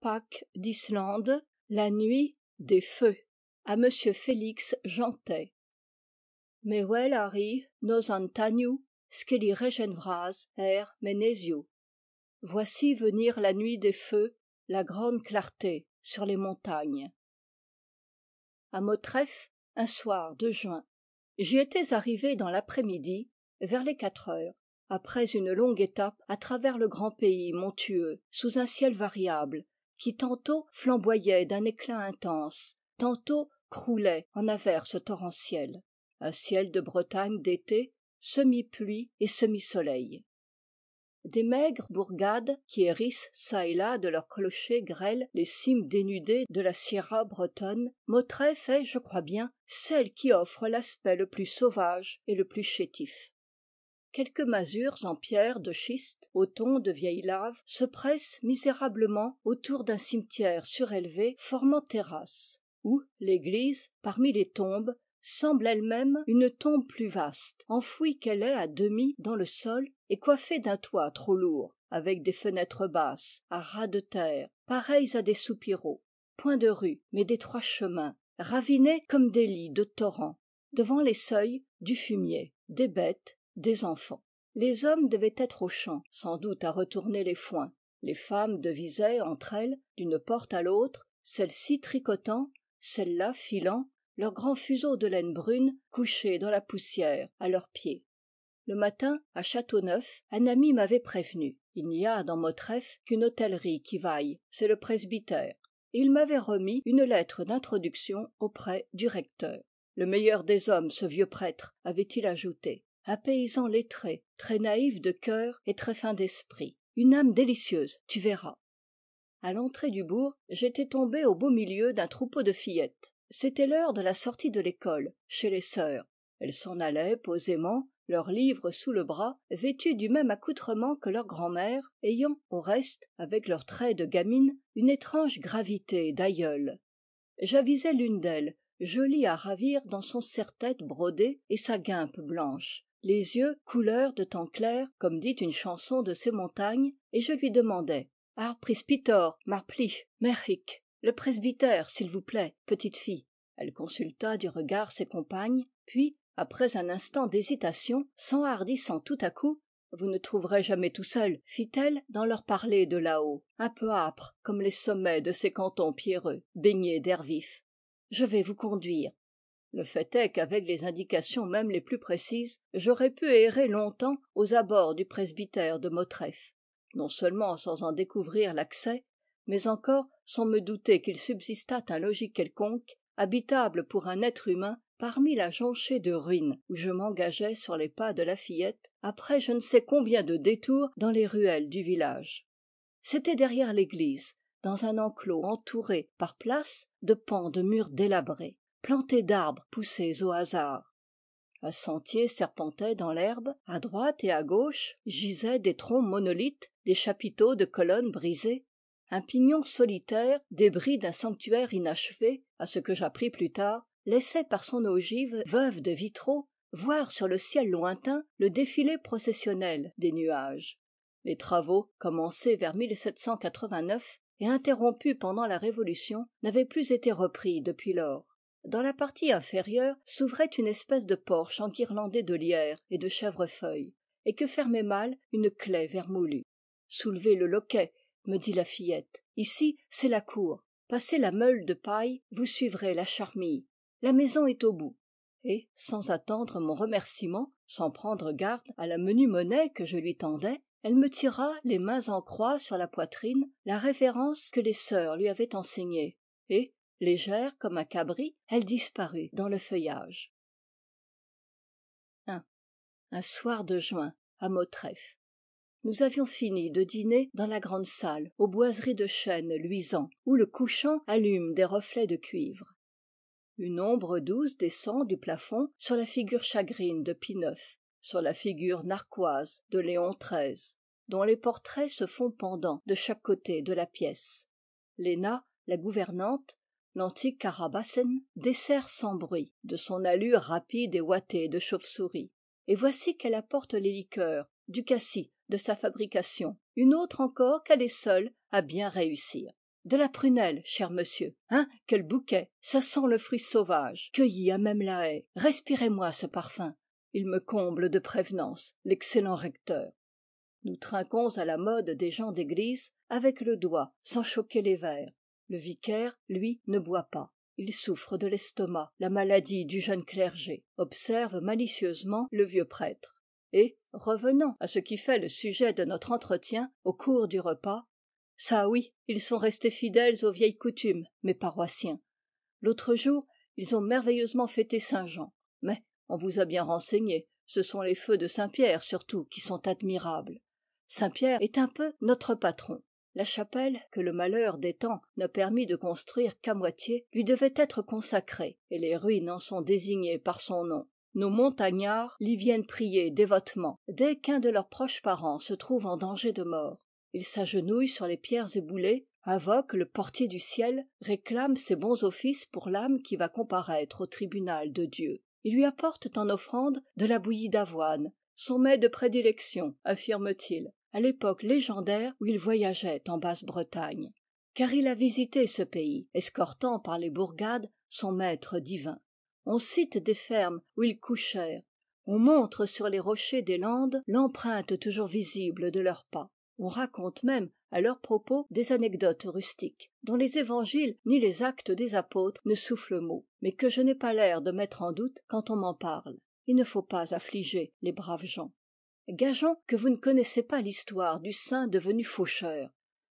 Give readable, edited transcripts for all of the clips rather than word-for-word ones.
Pâques d'Islande, la nuit des feux. À Monsieur Félix Jeantet. Mewel Harry nos Antaniou, Skelly Regenvraz, Menesiou. Voici venir la nuit des feux, la grande clarté sur les montagnes. À Motreff, un soir de juin. J'y étais arrivé dans l'après-midi, vers les 4 heures, après une longue étape à travers le grand pays montueux, sous un ciel variable, qui tantôt flamboyait d'un éclat intense, tantôt croulait en averses torrentielles. Un ciel de Bretagne d'été, semi-pluie et semi-soleil. Des maigres bourgades qui hérissent çà et là de leurs clochers grêles les cimes dénudées de la sierra bretonne, Motreff est, je crois bien, celle qui offre l'aspect le plus sauvage et le plus chétif. Quelques masures en pierre de schiste, au ton de vieille lave, se pressent misérablement autour d'un cimetière surélevé formant terrasse, où l'église, parmi les tombes, semble elle-même une tombe plus vaste, enfouie qu'elle est à demi dans le sol et coiffée d'un toit trop lourd, avec des fenêtres basses, à ras de terre, pareilles à des soupiraux. Point de rue, mais d'étroits chemins, ravinés comme des lits de torrents. Devant les seuils, du fumier, des bêtes, des enfants. Les hommes devaient être aux champs, sans doute à retourner les foins. Les femmes devisaient entre elles, d'une porte à l'autre, celle-ci tricotant, celle-là filant, leurs grands fuseaux de laine brune couchés dans la poussière à leurs pieds. Le matin, à Châteauneuf, un ami m'avait prévenu. Il n'y a dans Motreff qu'une hôtellerie qui vaille, c'est le presbytère. Et il m'avait remis une lettre d'introduction auprès du recteur. Le meilleur des hommes, ce vieux prêtre, avait-il ajouté. Un paysan lettré, très naïf de cœur et très fin d'esprit. Une âme délicieuse, tu verras. À l'entrée du bourg, j'étais tombé au beau milieu d'un troupeau de fillettes. C'était l'heure de la sortie de l'école, chez les sœurs. Elles s'en allaient posément, leurs livres sous le bras, vêtues du même accoutrement que leur grand-mère, ayant, au reste, avec leurs traits de gamine, une étrange gravité d'aïeule. J'avisai l'une d'elles, jolie à ravir dans son serre-tête brodé et sa guimpe blanche, les yeux couleur de temps clair, comme dit une chanson de ces montagnes, et je lui demandai « Ar prispitor, mar plich, merhic » le presbytère, s'il vous plaît, petite fille. Elle consulta du regard ses compagnes, puis, après un instant d'hésitation, s'enhardissant tout à coup, « Vous ne trouverez jamais tout seul, fit-elle dans leur parler de là-haut, un peu âpre, comme les sommets de ces cantons pierreux, baignés d'air vif. Je vais vous conduire. » Le fait est qu'avec les indications même les plus précises, j'aurais pu errer longtemps aux abords du presbytère de Motreff, non seulement sans en découvrir l'accès, mais encore sans me douter qu'il subsistât un logis quelconque, habitable pour un être humain, parmi la jonchée de ruines où je m'engageais sur les pas de la fillette, après je ne sais combien de détours dans les ruelles du village. C'était derrière l'église, dans un enclos entouré, par places, de pans de murs délabrés, plantés d'arbres poussés au hasard. Un sentier serpentait dans l'herbe, à droite et à gauche gisaient des troncs monolithes, des chapiteaux de colonnes brisées. Un pignon solitaire, débris d'un sanctuaire inachevé, à ce que j'appris plus tard, laissait par son ogive veuve de vitraux voir sur le ciel lointain le défilé processionnel des nuages. Les travaux, commencés vers 1789 et interrompus pendant la Révolution, n'avaient plus été repris depuis lors. Dans la partie inférieure s'ouvrait une espèce de porche enguirlandée de lierre et de chèvrefeuilles, et que fermait mal une claie vermoulue. « Soulevez le loquet, me dit la fillette. Ici, c'est la cour. Passez la meule de paille, vous suivrez la charmille. La maison est au bout. » Et, sans attendre mon remerciement, sans prendre garde à la menue monnaie que je lui tendais, elle me tira, les mains en croix sur la poitrine, la révérence que les sœurs lui avaient enseignée, et, légère comme un cabri, elle disparut dans le feuillage. Un soir de juin, à Motreff. Nous avions fini de dîner dans la grande salle, aux boiseries de chêne luisant, où le couchant allume des reflets de cuivre. Une ombre douce descend du plafond sur la figure chagrine de Pie IX, sur la figure narquoise de Léon XIII, dont les portraits se font pendants de chaque côté de la pièce. Léna, la gouvernante, l'antique Carabassen, dessert sans bruit, de son allure rapide et ouatée de chauve-souris. Et voici qu'elle apporte les liqueurs, du cassis, de sa fabrication, une autre encore qu'elle est seule à bien réussir. De la prunelle, cher monsieur. Hein, quel bouquet! Ça sent le fruit sauvage, cueilli à même la haie. Respirez-moi ce parfum. Il me comble de prévenance, l'excellent recteur. Nous trinquons à la mode des gens d'église, avec le doigt, sans choquer les verres. Le vicaire, lui, ne boit pas. Il souffre de l'estomac, la maladie du jeune clergé, observe malicieusement le vieux prêtre. Et, revenant à ce qui fait le sujet de notre entretien, au cours du repas, ça oui, ils sont restés fidèles aux vieilles coutumes, mes paroissiens. L'autre jour, ils ont merveilleusement fêté Saint-Jean. Mais, on vous a bien renseigné, ce sont les feux de Saint-Pierre surtout qui sont admirables. Saint-Pierre est un peu notre patron. La chapelle, que le malheur des temps n'a permis de construire qu'à moitié, lui devait être consacrée, et les ruines en sont désignées par son nom. Nos montagnards l'y viennent prier dévotement, dès qu'un de leurs proches parents se trouve en danger de mort. Ils s'agenouillent sur les pierres éboulées, invoquent le portier du ciel, réclament ses bons offices pour l'âme qui va comparaître au tribunal de Dieu. Ils lui apportent en offrande de la bouillie d'avoine, son mets de prédilection, affirme-t-il, à l'époque légendaire où il voyageait en Basse-Bretagne. Car il a visité ce pays, escortant par les bourgades son maître divin. On cite des fermes où ils couchèrent, on montre sur les rochers des Landes l'empreinte toujours visible de leurs pas. On raconte même à leur propos des anecdotes rustiques, dont les évangiles ni les actes des apôtres ne soufflent mot, mais que je n'ai pas l'air de mettre en doute quand on m'en parle. Il ne faut pas affliger les braves gens. Gageons que vous ne connaissez pas l'histoire du saint devenu faucheur.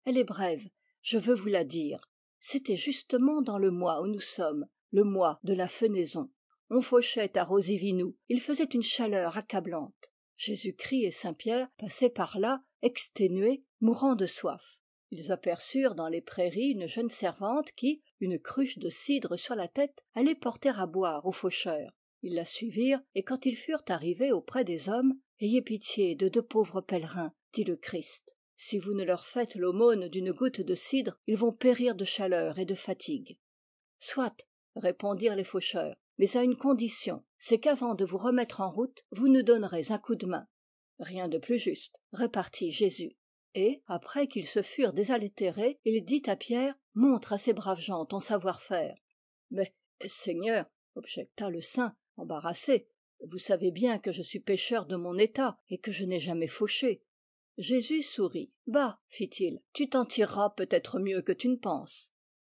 Elle est brève, je veux vous la dire. C'était justement dans le mois où nous sommes, le mois de la fenaison. On fauchait à Rosivinou, il faisait une chaleur accablante. Jésus-Christ et Saint-Pierre passaient par là, exténués, mourant de soif. Ils aperçurent dans les prairies une jeune servante qui, une cruche de cidre sur la tête, allait porter à boire aux faucheurs. Ils la suivirent, et quand ils furent arrivés auprès des hommes, « Ayez pitié de deux pauvres pèlerins, dit le Christ. Si vous ne leur faites l'aumône d'une goutte de cidre, ils vont périr de chaleur et de fatigue. » Soit, répondirent les faucheurs, mais à une condition, c'est qu'avant de vous remettre en route, vous nous donnerez un coup de main. Rien de plus juste, repartit Jésus. Et, après qu'ils se furent désaltérés, il dit à Pierre, montre à ces braves gens ton savoir-faire. Mais, Seigneur, objecta le saint, embarrassé, vous savez bien que je suis pécheur de mon état et que je n'ai jamais fauché. Jésus sourit. Bah, fit-il, tu t'en tireras peut-être mieux que tu ne penses.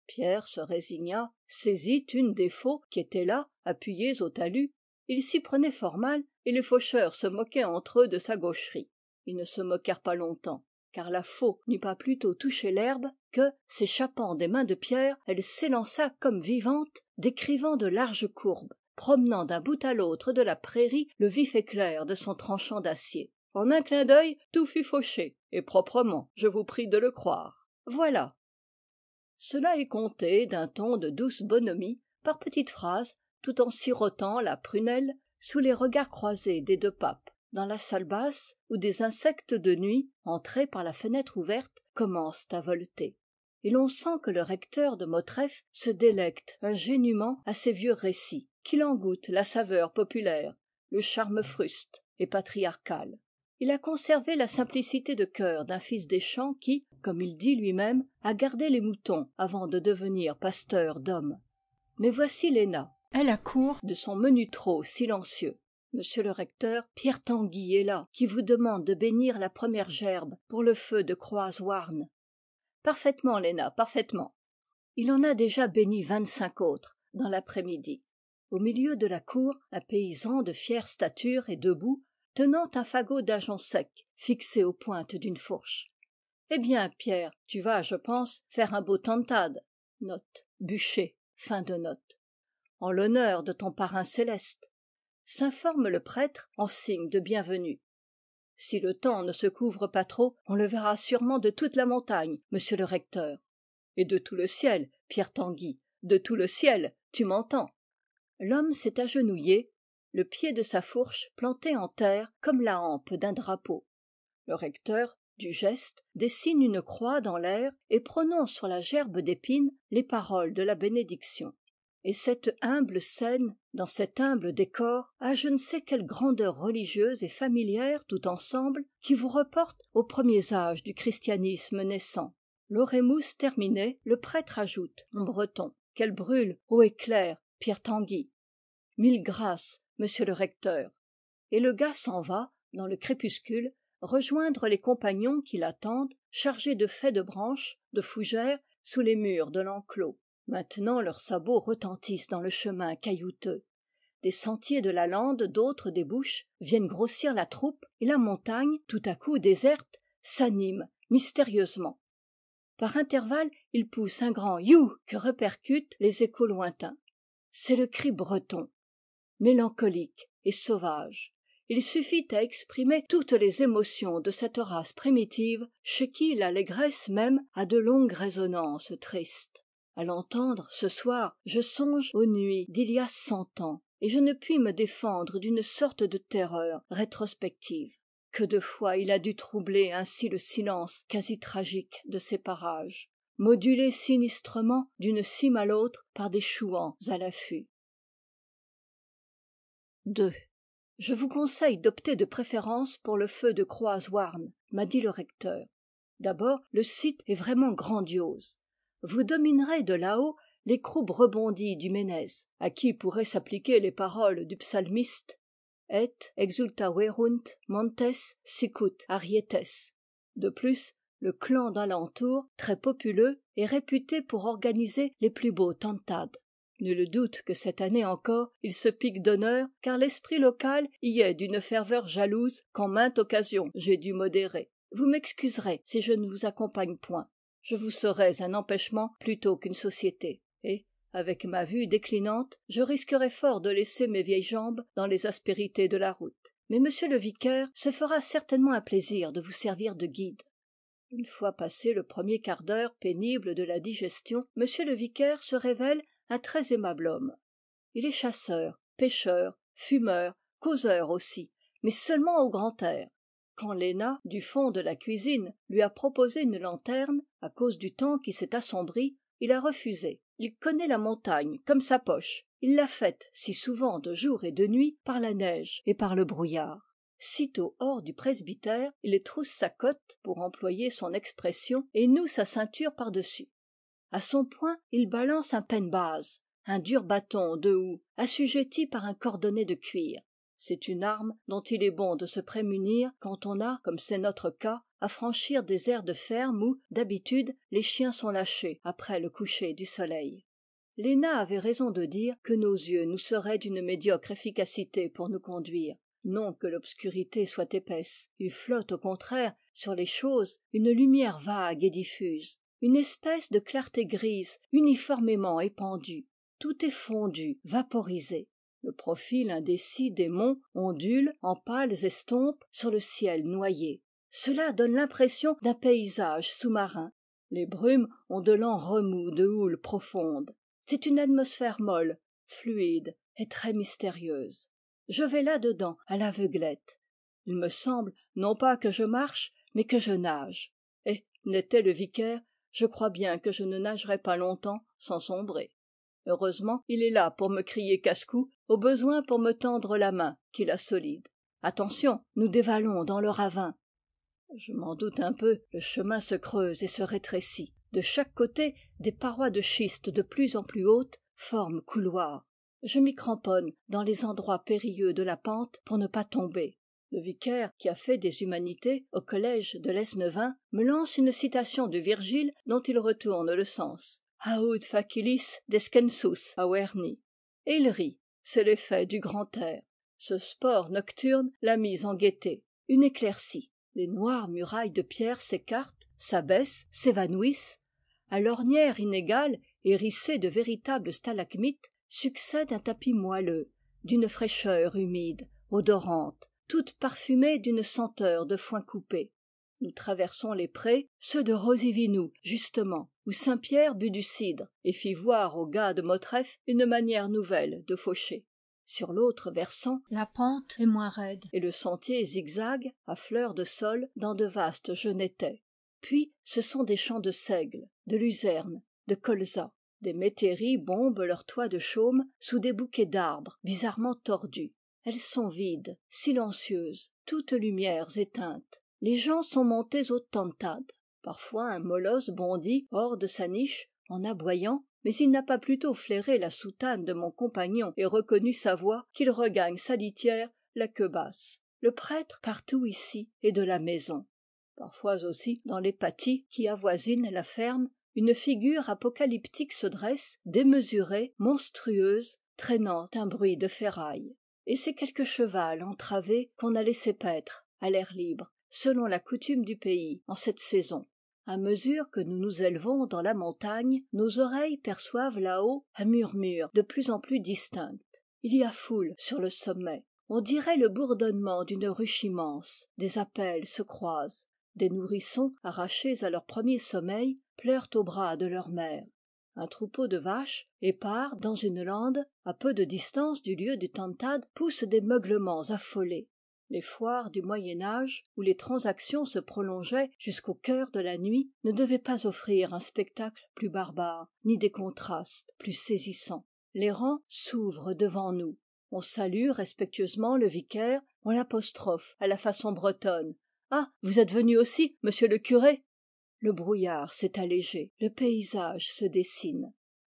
Pierre se résigna, saisit une des faux qui étaient là, appuyées au talus. Il s'y prenait fort mal, et les faucheurs se moquaient entre eux de sa gaucherie. Ils ne se moquèrent pas longtemps, car la faux n'eut pas plutôt touché l'herbe que, s'échappant des mains de Pierre, elle s'élança comme vivante, décrivant de larges courbes, promenant d'un bout à l'autre de la prairie le vif éclair de son tranchant d'acier. En un clin d'œil, tout fut fauché, et proprement, je vous prie de le croire. Voilà. Cela est conté d'un ton de douce bonhomie, par petites phrases, tout en sirotant la prunelle, sous les regards croisés des deux papes, dans la salle basse, où des insectes de nuit, entrés par la fenêtre ouverte, commencent à volter. Et l'on sent que le recteur de Motreff se délecte ingénument à ces vieux récits, qu'il en goûte la saveur populaire, le charme fruste et patriarcal. Il a conservé la simplicité de cœur d'un fils des champs qui, comme il dit lui-même, a gardé les moutons avant de devenir pasteur d'hommes. Mais voici Léna. Elle accourt de son menu trot silencieux. Monsieur le recteur, Pierre Tanguy est là, qui vous demande de bénir la première gerbe pour le feu de Croaz-Houarn. Parfaitement, Léna, parfaitement. Il en a déjà béni 25 autres dans l'après-midi. Au milieu de la cour, un paysan de fière stature est debout, tenant un fagot d'ajonc sec fixé aux pointes d'une fourche. Eh bien, Pierre, tu vas, je pense, faire un beau tantad. Note, bûcher, fin de note. En l'honneur de ton parrain céleste, s'informe le prêtre en signe de bienvenue. Si le temps ne se couvre pas trop, on le verra sûrement de toute la montagne, monsieur le recteur. Et de tout le ciel, Pierre Tanguy, de tout le ciel, tu m'entends. L'homme s'est agenouillé, le pied de sa fourche planté en terre comme la hampe d'un drapeau. Le recteur, du geste, dessine une croix dans l'air et prononce sur la gerbe d'épines les paroles de la bénédiction. Et cette humble scène, dans cet humble décor, a je ne sais quelle grandeur religieuse et familière tout ensemble qui vous reporte aux premiers âges du christianisme naissant. L'orémus terminé, le prêtre ajoute, en breton: « Qu'elle brûle, ô éclair, Pierre Tanguy ! Mille grâces, monsieur le recteur. » Et le gars s'en va, dans le crépuscule, rejoindre les compagnons qui l'attendent, chargés de faix de branches, de fougères, sous les murs de l'enclos. Maintenant leurs sabots retentissent dans le chemin caillouteux. Des sentiers de la lande d'autres débouchent, viennent grossir la troupe, et la montagne, tout à coup déserte, s'anime mystérieusement. Par intervalles, il pousse un grand « you » que répercutent les échos lointains. C'est le cri breton, mélancolique et sauvage. Il suffit à exprimer toutes les émotions de cette race primitive chez qui l'allégresse même a de longues résonances tristes. À l'entendre ce soir, je songe aux nuits d'il y a 100 ans, et je ne puis me défendre d'une sorte de terreur rétrospective. Que de fois il a dû troubler ainsi le silence quasi tragique de ces parages, modulé sinistrement d'une cime à l'autre par des chouans à l'affût. 2. Je vous conseille d'opter de préférence pour le feu de Croaz Houarn, m'a dit le recteur. D'abord, le site est vraiment grandiose. Vous dominerez de là-haut les croupes rebondies du Ménez, à qui pourraient s'appliquer les paroles du psalmiste et exultaverunt montes sicut arietes. De plus, le clan d'alentour, très populeux, est réputé pour organiser les plus beaux tantad. Nul doute que cette année encore il se pique d'honneur, car l'esprit local y est d'une ferveur jalouse qu'en mainte occasion j'ai dû modérer. Vous m'excuserez si je ne vous accompagne point. Je vous serais un empêchement plutôt qu'une société, et, avec ma vue déclinante, je risquerais fort de laisser mes vieilles jambes dans les aspérités de la route. Mais monsieur le vicaire se fera certainement un plaisir de vous servir de guide. Une fois passé le premier quart d'heure pénible de la digestion, monsieur le vicaire se révèle un très aimable homme. Il est chasseur, pêcheur, fumeur, causeur aussi, mais seulement au grand air. Quand Léna, du fond de la cuisine, lui a proposé une lanterne, à cause du temps qui s'est assombri, il a refusé. Il connaît la montagne comme sa poche. Il l'a faite si souvent de jour et de nuit par la neige et par le brouillard. Sitôt hors du presbytère, il trousse sa cotte, pour employer son expression, et noue sa ceinture par-dessus. À son poing, il balance un pennbaz, un dur bâton de houx, assujetti par un cordonnet de cuir. C'est une arme dont il est bon de se prémunir quand on a, comme c'est notre cas, à franchir des aires de ferme où, d'habitude, les chiens sont lâchés après le coucher du soleil. Léna avait raison de dire que nos yeux nous seraient d'une médiocre efficacité pour nous conduire. Non que l'obscurité soit épaisse, il flotte au contraire sur les choses une lumière vague et diffuse, une espèce de clarté grise uniformément épandue. Tout est fondu, vaporisé. Le profil indécis des monts ondule en pâles estompes sur le ciel noyé. Cela donne l'impression d'un paysage sous-marin. Les brumes ont de lents remous de houle profonde. C'est une atmosphère molle, fluide et très mystérieuse. Je vais là-dedans à l'aveuglette. Il me semble, non pas que je marche, mais que je nage. Et, n'était le vicaire, je crois bien que je ne nagerais pas longtemps sans sombrer. Heureusement, il est là pour me crier casse-cou, au besoin pour me tendre la main, qu'il a solide. Attention, nous dévalons dans le ravin. Je m'en doute un peu, le chemin se creuse et se rétrécit. De chaque côté, des parois de schiste de plus en plus hautes forment couloir. Je m'y cramponne dans les endroits périlleux de la pente pour ne pas tomber. Le vicaire, qui a fait des humanités au collège de l'Esnevin, me lance une citation de Virgile dont il retourne le sens. Haud facilis descensus averni. Et il rit. C'est l'effet du grand air. Ce sport nocturne l'a mise en gaieté. Une éclaircie. Les noires murailles de pierre s'écartent, s'abaissent, s'évanouissent. À l'ornière inégale, hérissée de véritables stalagmites, succède un tapis moelleux, d'une fraîcheur humide, odorante, toute parfumée d'une senteur de foin coupé. Nous traversons les prés, ceux de Rosivinou, justement, où Saint-Pierre but du cidre et fit voir aux gars de Motreff une manière nouvelle de faucher. Sur l'autre versant, la pente est moins raide et le sentier zigzague à fleur de sol dans de vastes genétais. Puis ce sont des champs de seigle, de luzerne, de colza. Des métairies bombent leurs toits de chaume sous des bouquets d'arbres bizarrement tordus. Elles sont vides, silencieuses, toutes lumières éteintes. Les gens sont montés au tantad. Parfois un molosse bondit hors de sa niche en aboyant, mais il n'a pas plutôt flairé la soutane de mon compagnon et reconnu sa voix qu'il regagne sa litière, la queue basse. Le prêtre partout ici est de la maison. Parfois aussi, dans les pâtis qui avoisinent la ferme, une figure apocalyptique se dresse, démesurée, monstrueuse, traînant un bruit de ferraille. Et c'est quelque cheval entravé qu'on a laissé paître à l'air libre, selon la coutume du pays, en cette saison. À mesure que nous nous élevons dans la montagne, nos oreilles perçoivent là-haut un murmure de plus en plus distinct. Il y a foule sur le sommet. On dirait le bourdonnement d'une ruche immense. Des appels se croisent. Des nourrissons, arrachés à leur premier sommeil, pleurent aux bras de leur mère. Un troupeau de vaches, épars dans une lande, à peu de distance du lieu du tantad, pousse des meuglements affolés. Les foires du Moyen-Âge, où les transactions se prolongeaient jusqu'au cœur de la nuit, ne devaient pas offrir un spectacle plus barbare, ni des contrastes plus saisissants. Les rangs s'ouvrent devant nous. On salue respectueusement le vicaire, on l'apostrophe à la façon bretonne. « Ah, vous êtes venu aussi, monsieur le curé ?» Le brouillard s'est allégé, le paysage se dessine.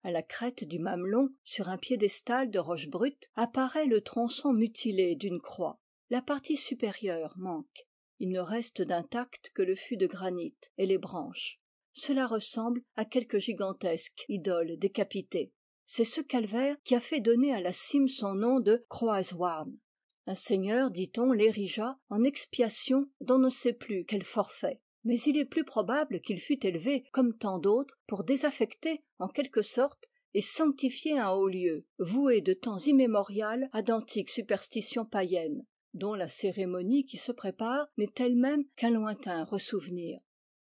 À la crête du mamelon, sur un piédestal de roche brute, apparaît le tronçon mutilé d'une croix. La partie supérieure manque. Il ne reste d'intact que le fût de granit et les branches. Cela ressemble à quelque gigantesque idole décapitée. C'est ce calvaire qui a fait donner à la cime son nom de Croaz-Houarn. Un seigneur, dit-on, l'érigea en expiation d'on ne sait plus quel forfait. Mais il est plus probable qu'il fut élevé, comme tant d'autres, pour désaffecter, en quelque sorte, et sanctifier un haut lieu, voué de temps immémorial à d'antiques superstitions païennes, dont la cérémonie qui se prépare n'est elle-même qu'un lointain ressouvenir.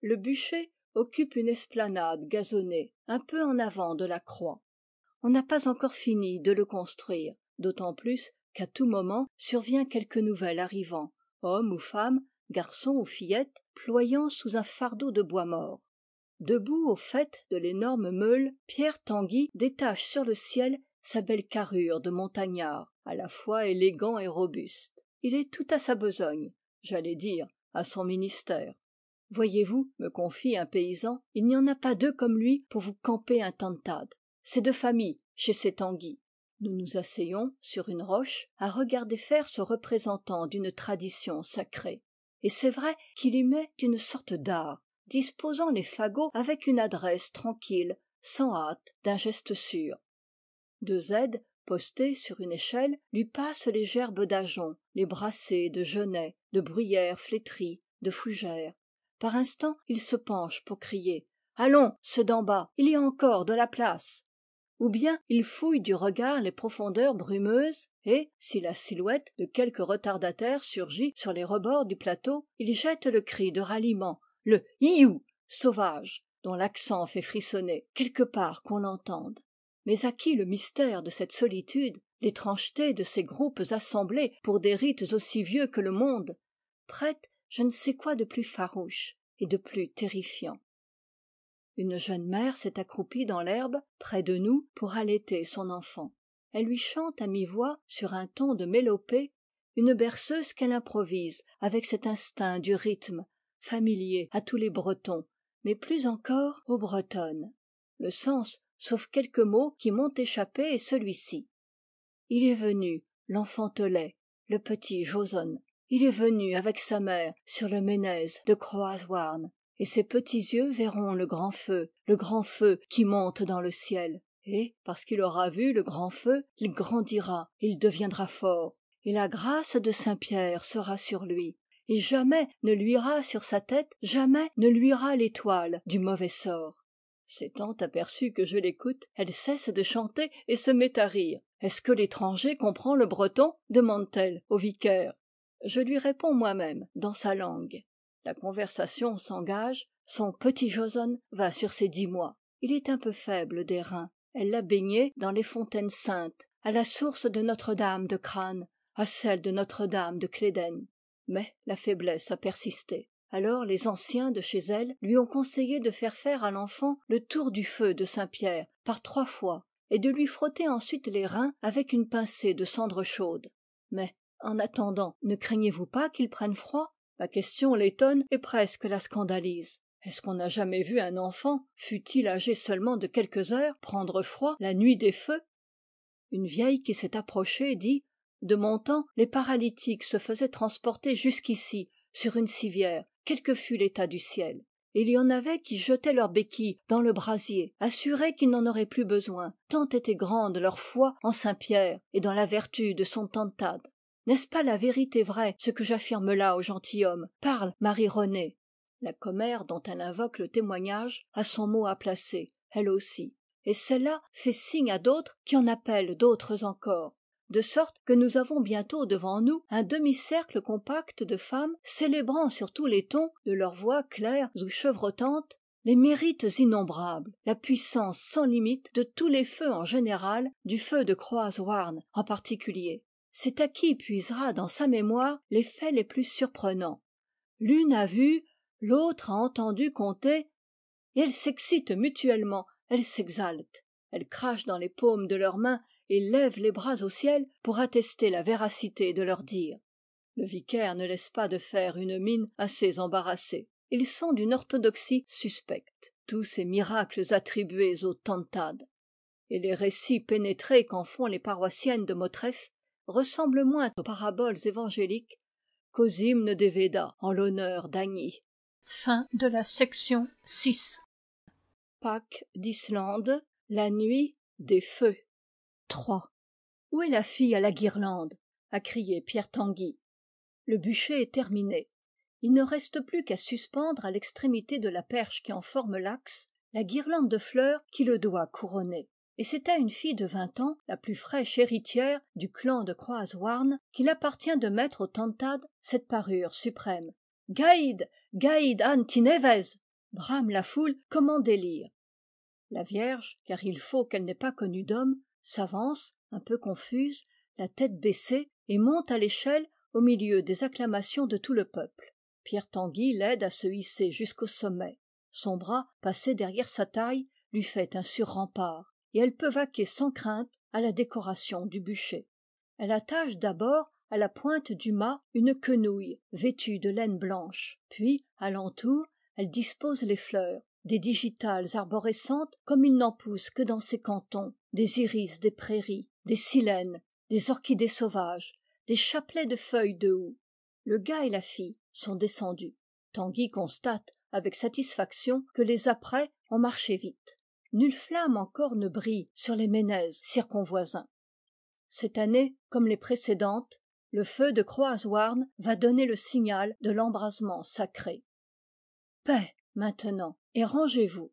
Le bûcher occupe une esplanade gazonnée, un peu en avant de la croix. On n'a pas encore fini de le construire, d'autant plus qu'à tout moment survient quelque nouvel arrivant, homme ou femme, garçon ou fillette, ployant sous un fardeau de bois mort. Debout au faîte de l'énorme meule, Pierre Tanguy détache sur le ciel sa belle carrure de montagnard, à la fois élégant et robuste. Il est tout à sa besogne, j'allais dire, à son ministère. Voyez-vous, me confie un paysan, il n'y en a pas deux comme lui pour vous camper un tantad. C'est de famille, chez ces Tanguy. Nous nous asseyons sur une roche à regarder faire ce représentant d'une tradition sacrée. Et c'est vrai qu'il y met une sorte d'art, disposant les fagots avec une adresse tranquille, sans hâte, d'un geste sûr. Deux aides, postées sur une échelle, lui passent les gerbes d'ajonc, les brassées de genêt, de bruyère flétrie, de fougère. Par instants, il se penche pour crier « Allons, ceux d'en bas, il y a encore de la place !» Ou bien il fouille du regard les profondeurs brumeuses et, si la silhouette de quelque retardataire surgit sur les rebords du plateau, il jette le cri de ralliement, le « Iou !» sauvage, dont l'accent fait frissonner, quelque part qu'on l'entende. Mais à qui le mystère de cette solitude, l'étrangeté de ces groupes assemblés pour des rites aussi vieux que le monde, prête je ne sais quoi de plus farouche et de plus terrifiant. Une jeune mère s'est accroupie dans l'herbe, près de nous, pour allaiter son enfant. Elle lui chante à mi-voix, sur un ton de mélopée, une berceuse qu'elle improvise avec cet instinct du rythme, familier à tous les Bretons, mais plus encore aux Bretonnes. Le sens, sauf quelques mots qui m'ont échappé, est celui-ci. Il est venu, l'enfantelet, le petit Joson. Il est venu avec sa mère sur le ménez de Croaz-Houarn. Et ses petits yeux verront le grand feu qui monte dans le ciel. Et, parce qu'il aura vu le grand feu, il grandira, il deviendra fort. Et la grâce de Saint-Pierre sera sur lui. Et jamais ne luira sur sa tête, jamais ne luira l'étoile du mauvais sort. S'étant aperçue que je l'écoute, elle cesse de chanter et se met à rire. « Est-ce que l'étranger comprend le breton ?» demande-t-elle au vicaire. Je lui réponds moi-même, dans sa langue. La conversation s'engage, son petit Joson va sur ses 10 mois. Il est un peu faible des reins. Elle l'a baigné dans les fontaines saintes, à la source de Notre-Dame de Crâne, à celle de Notre-Dame de Cléden. Mais la faiblesse a persisté. Alors les anciens de chez elle lui ont conseillé de faire à l'enfant le tour du feu de Saint-Pierre par 3 fois et de lui frotter ensuite les reins avec une pincée de cendre chaude. Mais, en attendant, ne craignez-vous pas qu'il prenne froid ? La question l'étonne et presque la scandalise. Est-ce qu'on n'a jamais vu un enfant, fût-il âgé seulement de quelques heures, prendre froid la nuit des feux? Une vieille qui s'est approchée dit: de mon temps, les paralytiques se faisaient transporter jusqu'ici, sur une civière, quel que fût l'état du ciel. Et il y en avait qui jetaient leurs béquilles dans le brasier, assurés qu'ils n'en auraient plus besoin, tant était grande leur foi en saint Pierre et dans la vertu de son tantad. N'est-ce pas la vérité vraie, ce que j'affirme là au gentilhomme? Parle, Marie-Renée. La commère dont elle invoque le témoignage a son mot à placer, elle aussi. Et celle-là fait signe à d'autres qui en appellent d'autres encore. De sorte que nous avons bientôt devant nous un demi-cercle compact de femmes célébrant sur tous les tons, de leurs voix claires ou chevrotantes, les mérites innombrables, la puissance sans limite de tous les feux en général, du feu de Croaz Houarn en particulier. C'est à qui puisera dans sa mémoire les faits les plus surprenants. L'une a vu, l'autre a entendu conter, et elles s'excitent mutuellement, elles s'exaltent, elles crachent dans les paumes de leurs mains et lèvent les bras au ciel pour attester la véracité de leurs dires. Le vicaire ne laisse pas de faire une mine assez embarrassée. Ils sont d'une orthodoxie suspecte, tous ces miracles attribués au tantad. Et les récits pénétrés qu'en font les paroissiennes de Motreff ressemblent moins aux paraboles évangéliques qu'aux hymnes des Védas en l'honneur d'Agni. Fin de la section 6. Pâques d'Islande, la nuit des feux. 3. Où est la fille à la guirlande? A crié Pierre Tanguy. Le bûcher est terminé. Il ne reste plus qu'à suspendre à l'extrémité de la perche qui en forme l'axe la guirlande de fleurs qui le doit couronner. Et c'est à une fille de 20 ans, la plus fraîche héritière du clan de Croaz Houarn, qu'il appartient de mettre au tantad cette parure suprême. Gaïd, Gaïd Anne Tinevez, brame la foule comme en délire. La Vierge, car il faut qu'elle n'ait pas connu d'homme, s'avance, un peu confuse, la tête baissée, et monte à l'échelle au milieu des acclamations de tout le peuple. Pierre Tanguy l'aide à se hisser jusqu'au sommet. Son bras, passé derrière sa taille, lui fait un sur-rempart, et elle peut vaquer sans crainte à la décoration du bûcher. Elle attache d'abord à la pointe du mât une quenouille vêtue de laine blanche, puis, alentour, elle dispose les fleurs, des digitales arborescentes comme il n'en pousse que dans ces cantons, des iris des prairies, des silènes, des orchidées sauvages, des chapelets de feuilles de houx. Le gars et la fille sont descendus. Tanguy constate avec satisfaction que les apprêts ont marché vite. Nulle flamme encore ne brille sur les ménez circonvoisins. Cette année, comme les précédentes, le feu de Croaz Houarn va donner le signal de l'embrasement sacré. Paix, maintenant, et rangez-vous.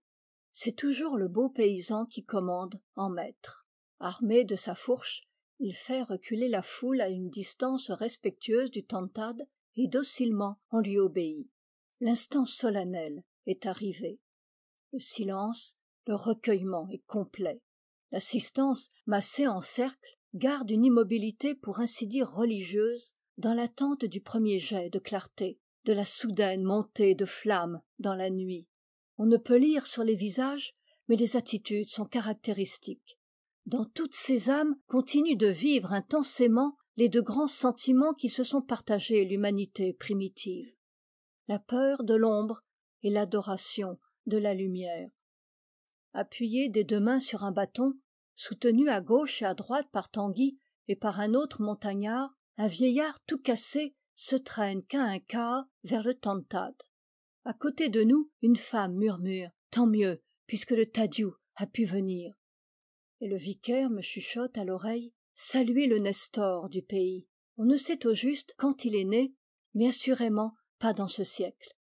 C'est toujours le beau paysan qui commande en maître. Armé de sa fourche, il fait reculer la foule à une distance respectueuse du tantad et docilement on lui obéit. L'instant solennel est arrivé. Le silence, le recueillement est complet. L'assistance, massée en cercle, garde une immobilité pour ainsi dire religieuse dans l'attente du premier jet de clarté, de la soudaine montée de flamme dans la nuit. On ne peut lire sur les visages, mais les attitudes sont caractéristiques. Dans toutes ces âmes continue de vivre intensément les deux grands sentiments qui se sont partagés l'humanité primitive. La peur de l'ombre et l'adoration de la lumière. Appuyé des deux mains sur un bâton, soutenu à gauche et à droite par Tanguy et par un autre montagnard, un vieillard tout cassé se traîne qu'à un quart vers le tantad. À côté de nous, une femme murmure « Tant mieux, puisque le Tadiou a pu venir. » Et le vicaire me chuchote à l'oreille « Saluez le Nestor du pays. On ne sait au juste quand il est né, mais assurément pas dans ce siècle.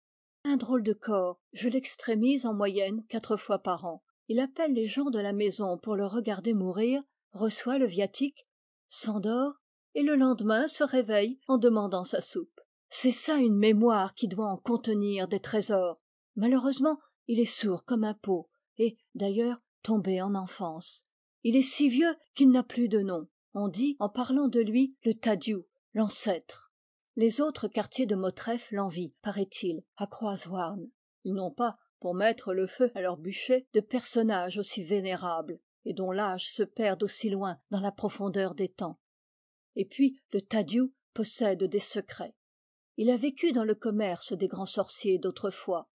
Un drôle de corps, je l'extrémise en moyenne 4 fois par an. Il appelle les gens de la maison pour le regarder mourir, reçoit le viatique, s'endort, et le lendemain se réveille en demandant sa soupe. C'est ça une mémoire qui doit en contenir des trésors. Malheureusement, il est sourd comme un pot, et, d'ailleurs, tombé en enfance. Il est si vieux qu'il n'a plus de nom. On dit, en parlant de lui, le Tadiou, l'ancêtre. Les autres quartiers de Motreff l'envient, paraît-il, à Croaz Houarn. Ils n'ont pas, pour mettre le feu à leur bûcher, de personnages aussi vénérables, et dont l'âge se perde aussi loin dans la profondeur des temps. Et puis, le Tadiou possède des secrets. Il a vécu dans le commerce des grands sorciers d'autrefois.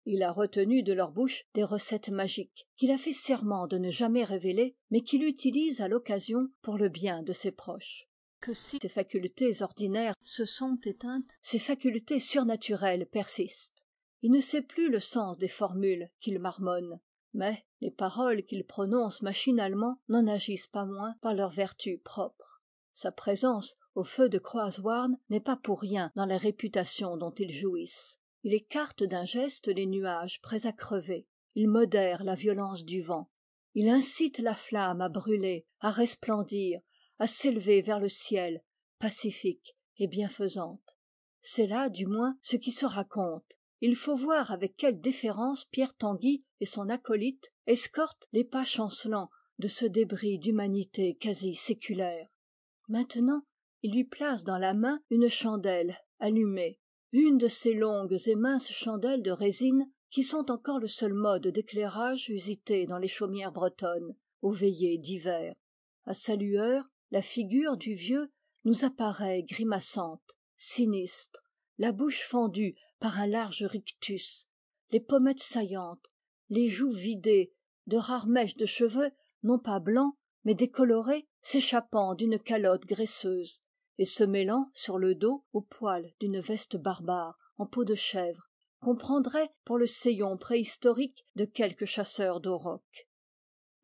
Il a retenu de leur bouche des recettes magiques qu'il a fait serment de ne jamais révéler, mais qu'il utilise à l'occasion pour le bien de ses proches. Que si Ses facultés ordinaires se sont éteintes, ses facultés surnaturelles persistent. Il ne sait plus le sens des formules qu'il marmonne, mais les paroles qu'il prononce machinalement n'en agissent pas moins par leur vertu propre. Sa présence au feu de Croaz-Houarn n'est pas pour rien dans la réputation dont ils jouissent. Il écarte d'un geste les nuages prêts à crever. Il modère la violence du vent. Il incite la flamme à brûler, à resplendir, à s'élever vers le ciel, pacifique et bienfaisante. C'est là, du moins, ce qui se raconte. Il faut voir avec quelle déférence Pierre Tanguy et son acolyte escortent les pas chancelants de ce débris d'humanité quasi séculaire. Maintenant, il lui place dans la main une chandelle allumée, une de ces longues et minces chandelles de résine qui sont encore le seul mode d'éclairage usité dans les chaumières bretonnes, aux veillées d'hiver. À sa lueur, la figure du vieux nous apparaît grimaçante, sinistre, la bouche fendue par un large rictus, les pommettes saillantes, les joues vidées, de rares mèches de cheveux, non pas blancs, mais décolorés, s'échappant d'une calotte graisseuse et se mêlant sur le dos aux poils d'une veste barbare en peau de chèvre qu'on prendrait pour le sayon préhistorique de quelque chasseur d'aurochs.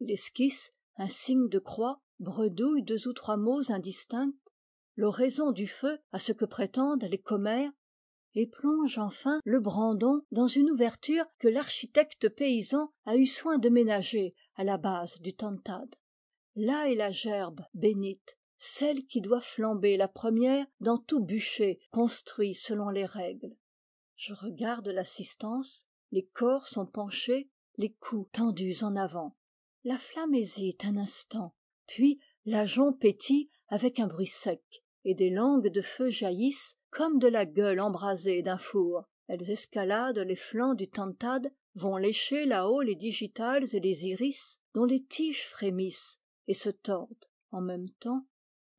Il esquisse un signe de croix, bredouille 2 ou 3 mots indistincts, l'oraison du feu à ce que prétendent les commères, et plonge enfin le brandon dans une ouverture que l'architecte paysan a eu soin de ménager à la base du tantad. Là est la gerbe bénite, celle qui doit flamber la première dans tout bûcher construit selon les règles. Je regarde l'assistance, les corps sont penchés, les coups tendus en avant. La flamme hésite un instant, puis l'ajonc pétille avec un bruit sec, et des langues de feu jaillissent comme de la gueule embrasée d'un four. Elles escaladent les flancs du tantad, vont lécher là-haut les digitales et les iris, dont les tiges frémissent et se tordent. En même temps,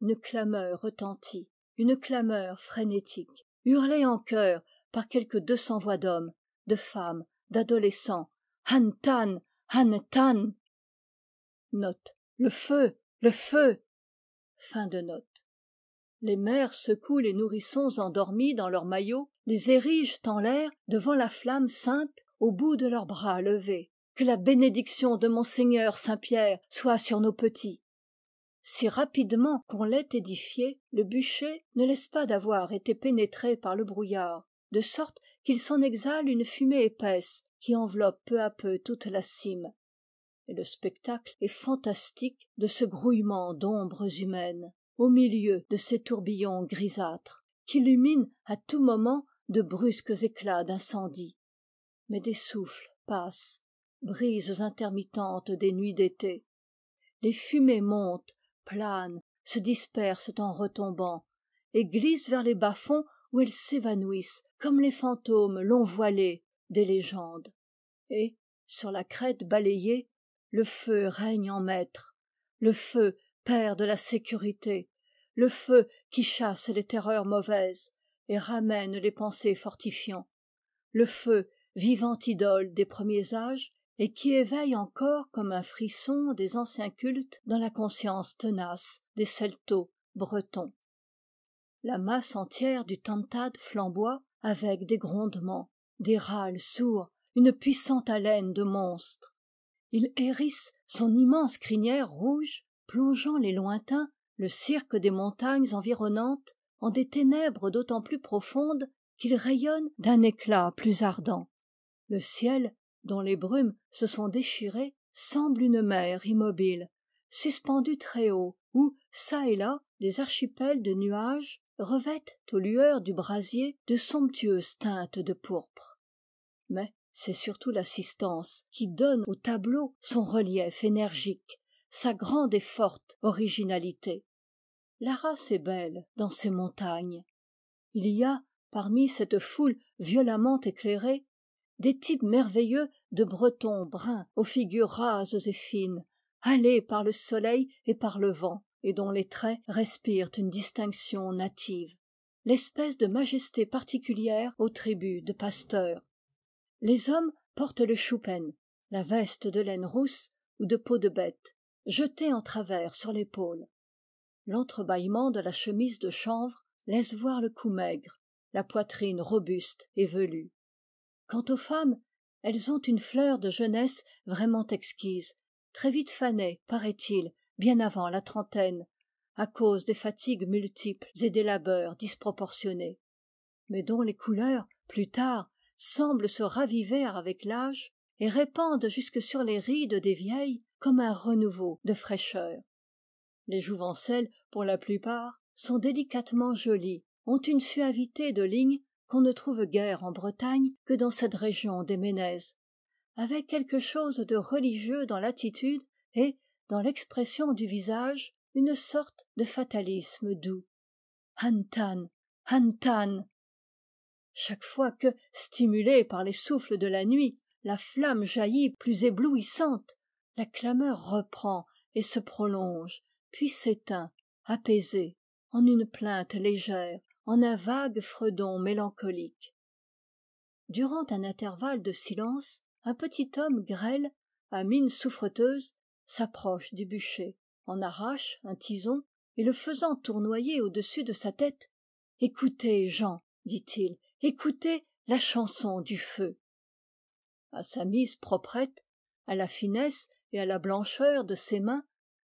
une clameur retentit, une clameur frénétique, hurlée en chœur par quelque 200 voix d'hommes, de femmes, d'adolescents. Han tan, han tan. Note. Le feu, le feu. Fin de note. Les mères secouent les nourrissons endormis dans leurs maillots, les érigent en l'air devant la flamme sainte au bout de leurs bras levés. Que la bénédiction de Monseigneur Saint-Pierre soit sur nos petits. Si rapidement qu'on l'ait édifié, le bûcher ne laisse pas d'avoir été pénétré par le brouillard, de sorte qu'il s'en exhale une fumée épaisse qui enveloppe peu à peu toute la cime. Et le spectacle est fantastique de ce grouillement d'ombres humaines, au milieu de ces tourbillons grisâtres, qu'illuminent à tout moment de brusques éclats d'incendie. Mais des souffles passent, brises intermittentes des nuits d'été. Les fumées montent, planent, se dispersent en retombant, et glissent vers les bas-fonds où elles s'évanouissent comme les fantômes long voilés des légendes. Et, sur la crête balayée, le feu règne en maître, le feu père de la sécurité, le feu qui chasse les terreurs mauvaises et ramène les pensées fortifiant, le feu vivante idole des premiers âges et qui éveille encore comme un frisson des anciens cultes dans la conscience tenace des celtos bretons. La masse entière du tantad flamboie avec des grondements, des râles sourds, une puissante haleine de monstre. Il hérisse son immense crinière rouge, plongeant les lointains, le cirque des montagnes environnantes, en des ténèbres d'autant plus profondes qu'il rayonne d'un éclat plus ardent. Le ciel, dont les brumes se sont déchirées, semble une mer immobile, suspendue très haut, où, çà et là, des archipels de nuages revêtent aux lueurs du brasier de somptueuses teintes de pourpre. Mais c'est surtout l'assistance qui donne au tableau son relief énergique, sa grande et forte originalité. La race est belle dans ces montagnes. Il y a, parmi cette foule violemment éclairée, des types merveilleux de Bretons bruns aux figures rases et fines, hâlés par le soleil et par le vent, et dont les traits respirent une distinction native, l'espèce de majesté particulière aux tribus de pasteurs. Les hommes portent le choupen, la veste de laine rousse ou de peau de bête, jetée en travers sur l'épaule. L'entrebâillement de la chemise de chanvre laisse voir le cou maigre, la poitrine robuste et velue. Quant aux femmes, elles ont une fleur de jeunesse vraiment exquise, très vite fanée, paraît-il, bien avant la trentaine, à cause des fatigues multiples et des labeurs disproportionnés, mais dont les couleurs, plus tard, semblent se raviver avec l'âge et répandent jusque sur les rides des vieilles comme un renouveau de fraîcheur. Les jouvencelles, pour la plupart, sont délicatement jolies, ont une suavité de ligne qu'on ne trouve guère en Bretagne que dans cette région des Ménez, avec quelque chose de religieux dans l'attitude et, dans l'expression du visage, une sorte de fatalisme doux. An-tan, An-tan. Chaque fois que, stimulée par les souffles de la nuit, la flamme jaillit plus éblouissante, la clameur reprend et se prolonge, puis s'éteint, apaisée, en une plainte légère, en un vague fredon mélancolique. Durant un intervalle de silence, un petit homme grêle, à mine souffreteuse, s'approche du bûcher, en arrache un tison et le faisant tournoyer au-dessus de sa tête. « Écoutez, Jean, dit-il, écoutez la chanson du feu. » À sa mise proprette, à la finesse et à la blancheur de ses mains,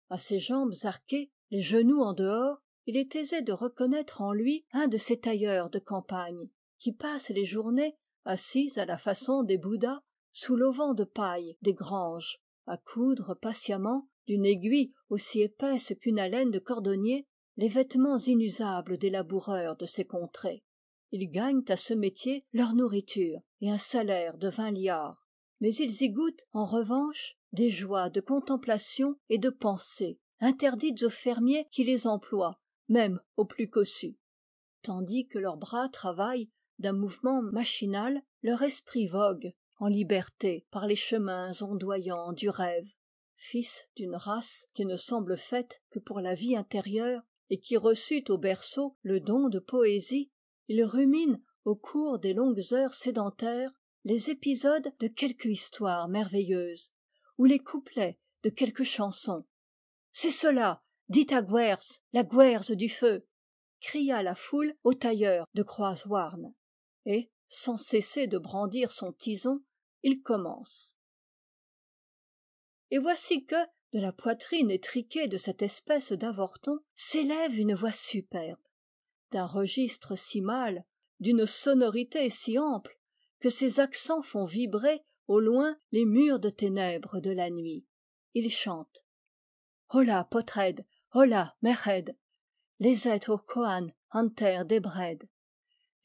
à ses jambes arquées, les genoux en dehors, il est aisé de reconnaître en lui un de ces tailleurs de campagne qui passent les journées assis à la façon des Bouddhas sous l'auvent de paille des granges, à coudre patiemment, d'une aiguille aussi épaisse qu'une haleine de cordonnier, les vêtements inusables des laboureurs de ces contrées. Ils gagnent à ce métier leur nourriture et un salaire de 20 liards. Mais ils y goûtent, en revanche, des joies de contemplation et de pensée, interdites aux fermiers qui les emploient, même aux plus cossus. Tandis que leurs bras travaillent d'un mouvement machinal, leur esprit vogue en liberté par les chemins ondoyants du rêve. Fils d'une race qui ne semble faite que pour la vie intérieure et qui reçut au berceau le don de poésie, il rumine au cours des longues heures sédentaires les épisodes de quelque histoire merveilleuse ou les couplets de quelque chanson. « C'est cela, dites à Gwerz, la Gwerz du feu !» cria la foule au tailleur de Croaz-Houarn. Et, sans cesser de brandir son tison, il commence. Et voici que, de la poitrine étriquée de cette espèce d'avorton, s'élève une voix superbe, d'un registre si mâle, d'une sonorité si ample, que ses accents font vibrer au loin les murs de ténèbres de la nuit. Il chante. Hola, Potred, hola, Mered, lezet ur koan anter debred,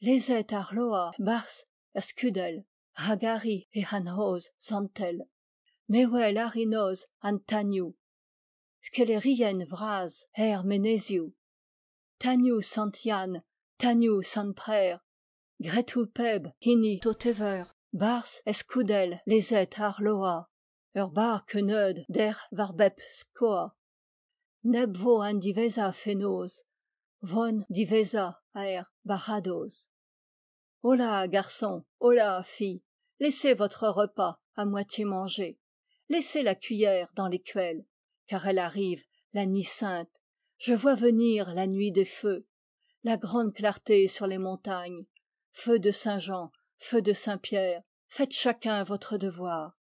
lezet ar loa bars skudel, hagari e hanhoz zantel, mewel arinoz an taniou, skelerien vraz meneziou, taniou santian, taniou sanprer, gretou peb hini totever, bars skudel lezet ar loa, ur bar keneud der varbep skoa, neb vo an diveza fenoz, von diveza aer baradoz. Hola, garçon, hola, fille, laissez votre repas à moitié mangé, laissez la cuillère dans l'écuelle, car elle arrive, la nuit sainte, je vois venir la nuit des feux, la grande clarté sur les montagnes, feu de Saint-Jean, feu de Saint-Pierre, faites chacun votre devoir.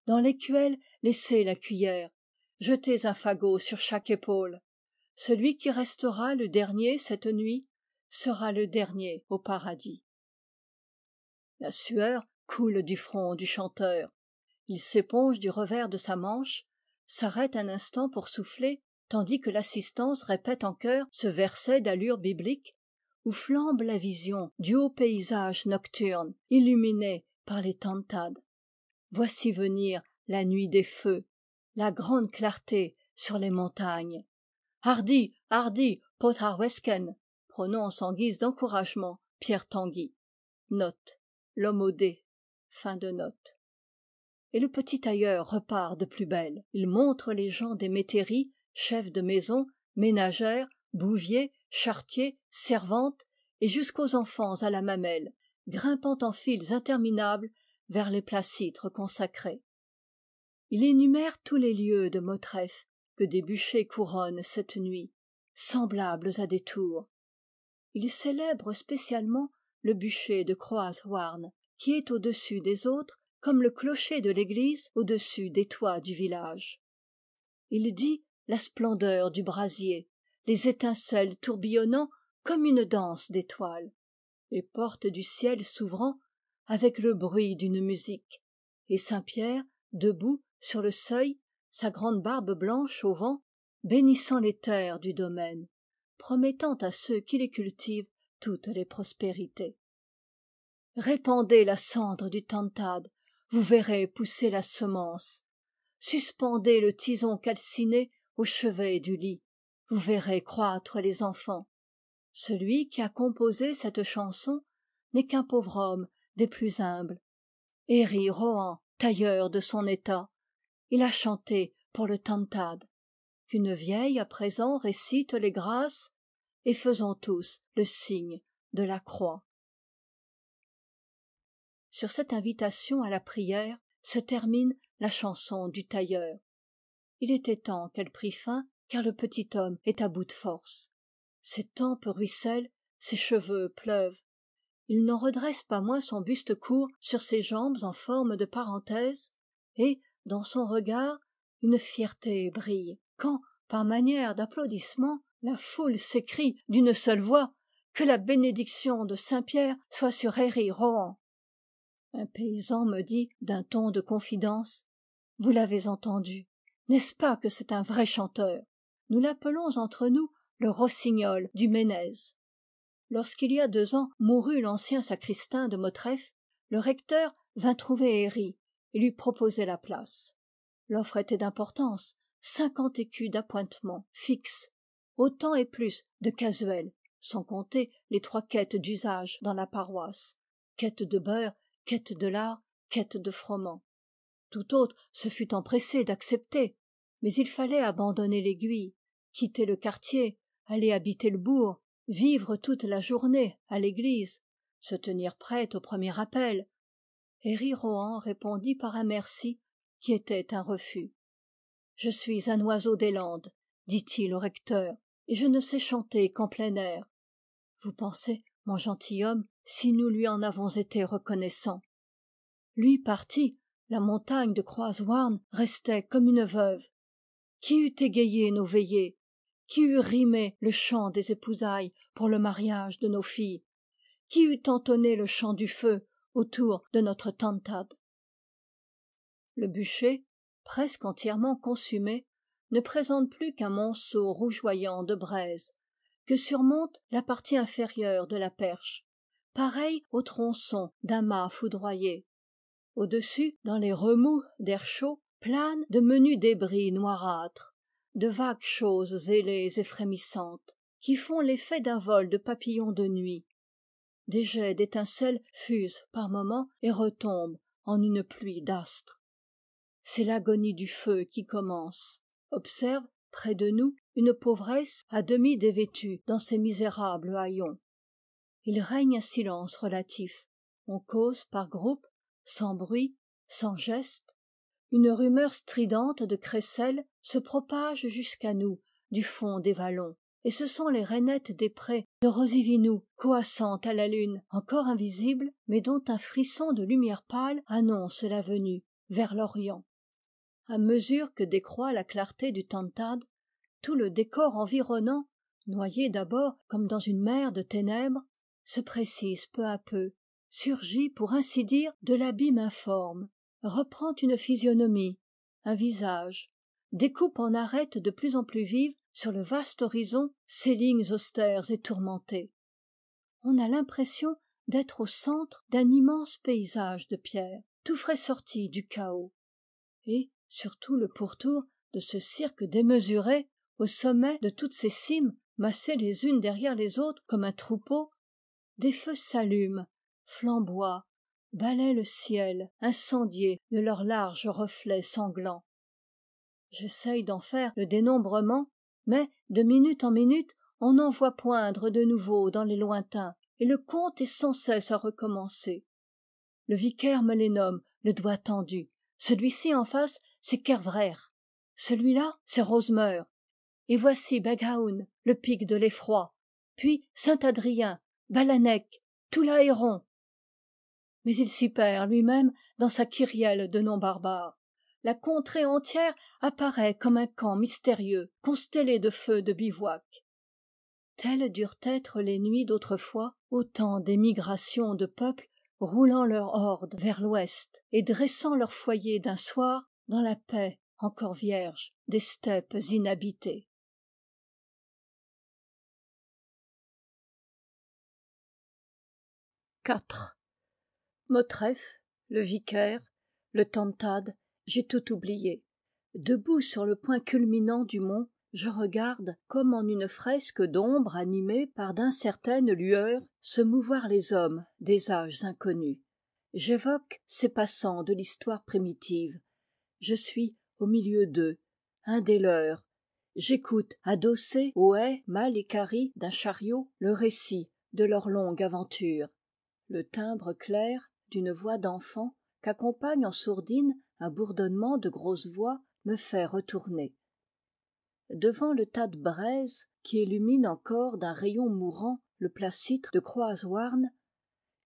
Dans l'écuelle, laissez la cuillère, jetez un fagot sur chaque épaule. Celui qui restera le dernier cette nuit sera le dernier au paradis. La sueur coule du front du chanteur. Il s'éponge du revers de sa manche, s'arrête un instant pour souffler, tandis que l'assistance répète en chœur ce verset d'allure biblique où flambe la vision du haut paysage nocturne illuminé par les tantad. Voici venir la nuit des feux, la grande clarté sur les montagnes. Hardi, hardi, Potharwesken, prononce en guise d'encouragement Pierre Tanguy. Note. L'homme au dé. Fin de note. Et le petit tailleur repart de plus belle. Il montre les gens des métairies, chefs de maison, ménagères, bouviers, charretiers, servantes, et jusqu'aux enfants à la mamelle, grimpant en files interminables vers les placîtres consacrés. Il énumère tous les lieux de Motreff que des bûchers couronnent cette nuit, semblables à des tours. Il célèbre spécialement le bûcher de Croaz-Houarn, qui est au-dessus des autres, comme le clocher de l'église au-dessus des toits du village. Il dit la splendeur du brasier, les étincelles tourbillonnant comme une danse d'étoiles, les portes du ciel s'ouvrant avec le bruit d'une musique, et Saint-Pierre, debout sur le seuil, sa grande barbe blanche au vent, bénissant les terres du domaine, promettant à ceux qui les cultivent toutes les prospérités. Répandez la cendre du tantad, vous verrez pousser la semence. Suspendez le tison calciné au chevet du lit, vous verrez croître les enfants. Celui qui a composé cette chanson n'est qu'un pauvre homme des plus humbles. Herri Rohan, tailleur de son état, il a chanté pour le tantad. Qu'une vieille à présent récite les grâces, et faisons tous le signe de la croix. Sur cette invitation à la prière se termine la chanson du tailleur. Il était temps qu'elle prît fin, car le petit homme est à bout de force. Ses tempes ruissellent, ses cheveux pleuvent. Il n'en redresse pas moins son buste court sur ses jambes en forme de parenthèse, et, dans son regard, une fierté brille, quand, par manière d'applaudissement, la foule s'écrie d'une seule voix « Que la bénédiction de Saint-Pierre soit sur Herri Rohan !» Un paysan me dit, d'un ton de confidence: « Vous l'avez entendu, n'est-ce pas que c'est un vrai chanteur? Nous l'appelons entre nous le rossignol du Ménez. » Lorsqu'il y a 2 ans mourut l'ancien sacristain de Motreff, le recteur vint trouver Herri et lui proposer la place. L'offre était d'importance, 50 écus d'appointements fixes, autant et plus de casuels, sans compter les 3 quêtes d'usage dans la paroisse, quête de beurre, quête de lard, quête de froment. Tout autre se fût empressé d'accepter, mais il fallait abandonner l'aiguille, quitter le quartier, aller habiter le bourg, vivre toute la journée à l'église, se tenir prêt au premier appel. Herri Rohan répondit par un merci qui était un refus. « Je suis un oiseau des Landes, dit-il au recteur, et je ne sais chanter qu'en plein air. Vous pensez, mon gentilhomme, si nous lui en avons été reconnaissants. Lui parti, la montagne de Croaz-Houarn restait comme une veuve. Qui eût égayé nos veillées? Qui eût rimé le chant des épousailles pour le mariage de nos filles? Qui eût entonné le chant du feu autour de notre tantad? » Le bûcher, presque entièrement consumé, ne présente plus qu'un monceau rougeoyant de braise, que surmonte la partie inférieure de la perche, pareille au tronçon d'un mât foudroyé. Au-dessus, dans les remous d'air chaud, planent de menus débris noirâtres, de vagues choses ailées et frémissantes, qui font l'effet d'un vol de papillons de nuit. Des jets d'étincelles fusent par moments et retombent en une pluie d'astres. C'est l'agonie du feu qui commence. Observe, près de nous, une pauvresse à demi dévêtue dans ses misérables haillons. Il règne un silence relatif. On cause par groupes, sans bruit, sans geste. Une rumeur stridente de crécelles se propage jusqu'à nous du fond des vallons, et ce sont les rainettes des prés de Rosivinou coassant à la lune, encore invisible, mais dont un frisson de lumière pâle annonce la venue, vers l'Orient. À mesure que décroît la clarté du tantad, tout le décor environnant, noyé d'abord comme dans une mer de ténèbres, se précise peu à peu, surgit pour ainsi dire de l'abîme informe, reprend une physionomie, un visage, découpe en arêtes de plus en plus vives sur le vaste horizon ses lignes austères et tourmentées. On a l'impression d'être au centre d'un immense paysage de pierre, tout frais sorti du chaos. Et, sur tout le pourtour de ce cirque démesuré, au sommet de toutes ces cimes, massées les unes derrière les autres comme un troupeau, des feux s'allument, flamboient, balaient le ciel, incendié de leurs larges reflets sanglants. J'essaye d'en faire le dénombrement, mais, de minute en minute, on en voit poindre de nouveaux dans les lointains, et le compte est sans cesse à recommencer. Le vicaire me les nomme, le doigt tendu. Celui-ci en face, c'est Kervrer. Celui-là, c'est Rosemeur. Et voici Beghaoun, le pic de l'effroi. Puis Saint-Adrien, Balanec, Toulahéron. Mais il s'y perd lui-même dans sa kyrielle de noms barbares. La contrée entière apparaît comme un camp mystérieux, constellé de feux de bivouac. Telles durent être les nuits d'autrefois, au temps des migrations de peuples roulant leurs hordes vers l'ouest et dressant leurs foyers d'un soir dans la paix encore vierge des steppes inhabitées. Motreff, le vicaire, le Tantad, j'ai tout oublié. Debout sur le point culminant du mont, je regarde, comme en une fresque d'ombre animée par d'incertaines lueurs, se mouvoir les hommes des âges inconnus. J'évoque ces passants de l'histoire primitive. Je suis au milieu d'eux, un des leurs. J'écoute, adossé aux haies mal équarries d'un chariot, le récit de leur longue aventure. Le timbre clair d'une voix d'enfant qu'accompagne en sourdine un bourdonnement de grosses voix me fait retourner. Devant le tas de braise qui illumine encore d'un rayon mourant le placître de Croaz-Houarn,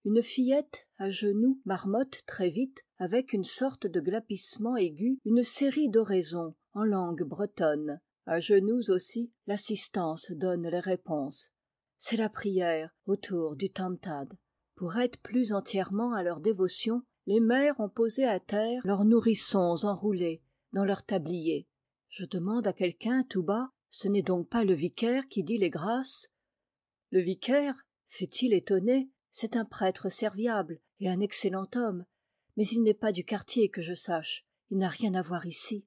une fillette à genoux marmotte très vite avec une sorte de glapissement aigu une série d'oraisons en langue bretonne. À genoux aussi, l'assistance donne les réponses. C'est la prière autour du Tantad. Pour être plus entièrement à leur dévotion, les mères ont posé à terre leurs nourrissons enroulés dans leurs tabliers. Je demande à quelqu'un tout bas, ce n'est donc pas le vicaire qui dit les grâces? Le vicaire, fait-il étonné, c'est un prêtre serviable et un excellent homme, mais il n'est pas du quartier que je sache, il n'a rien à voir ici.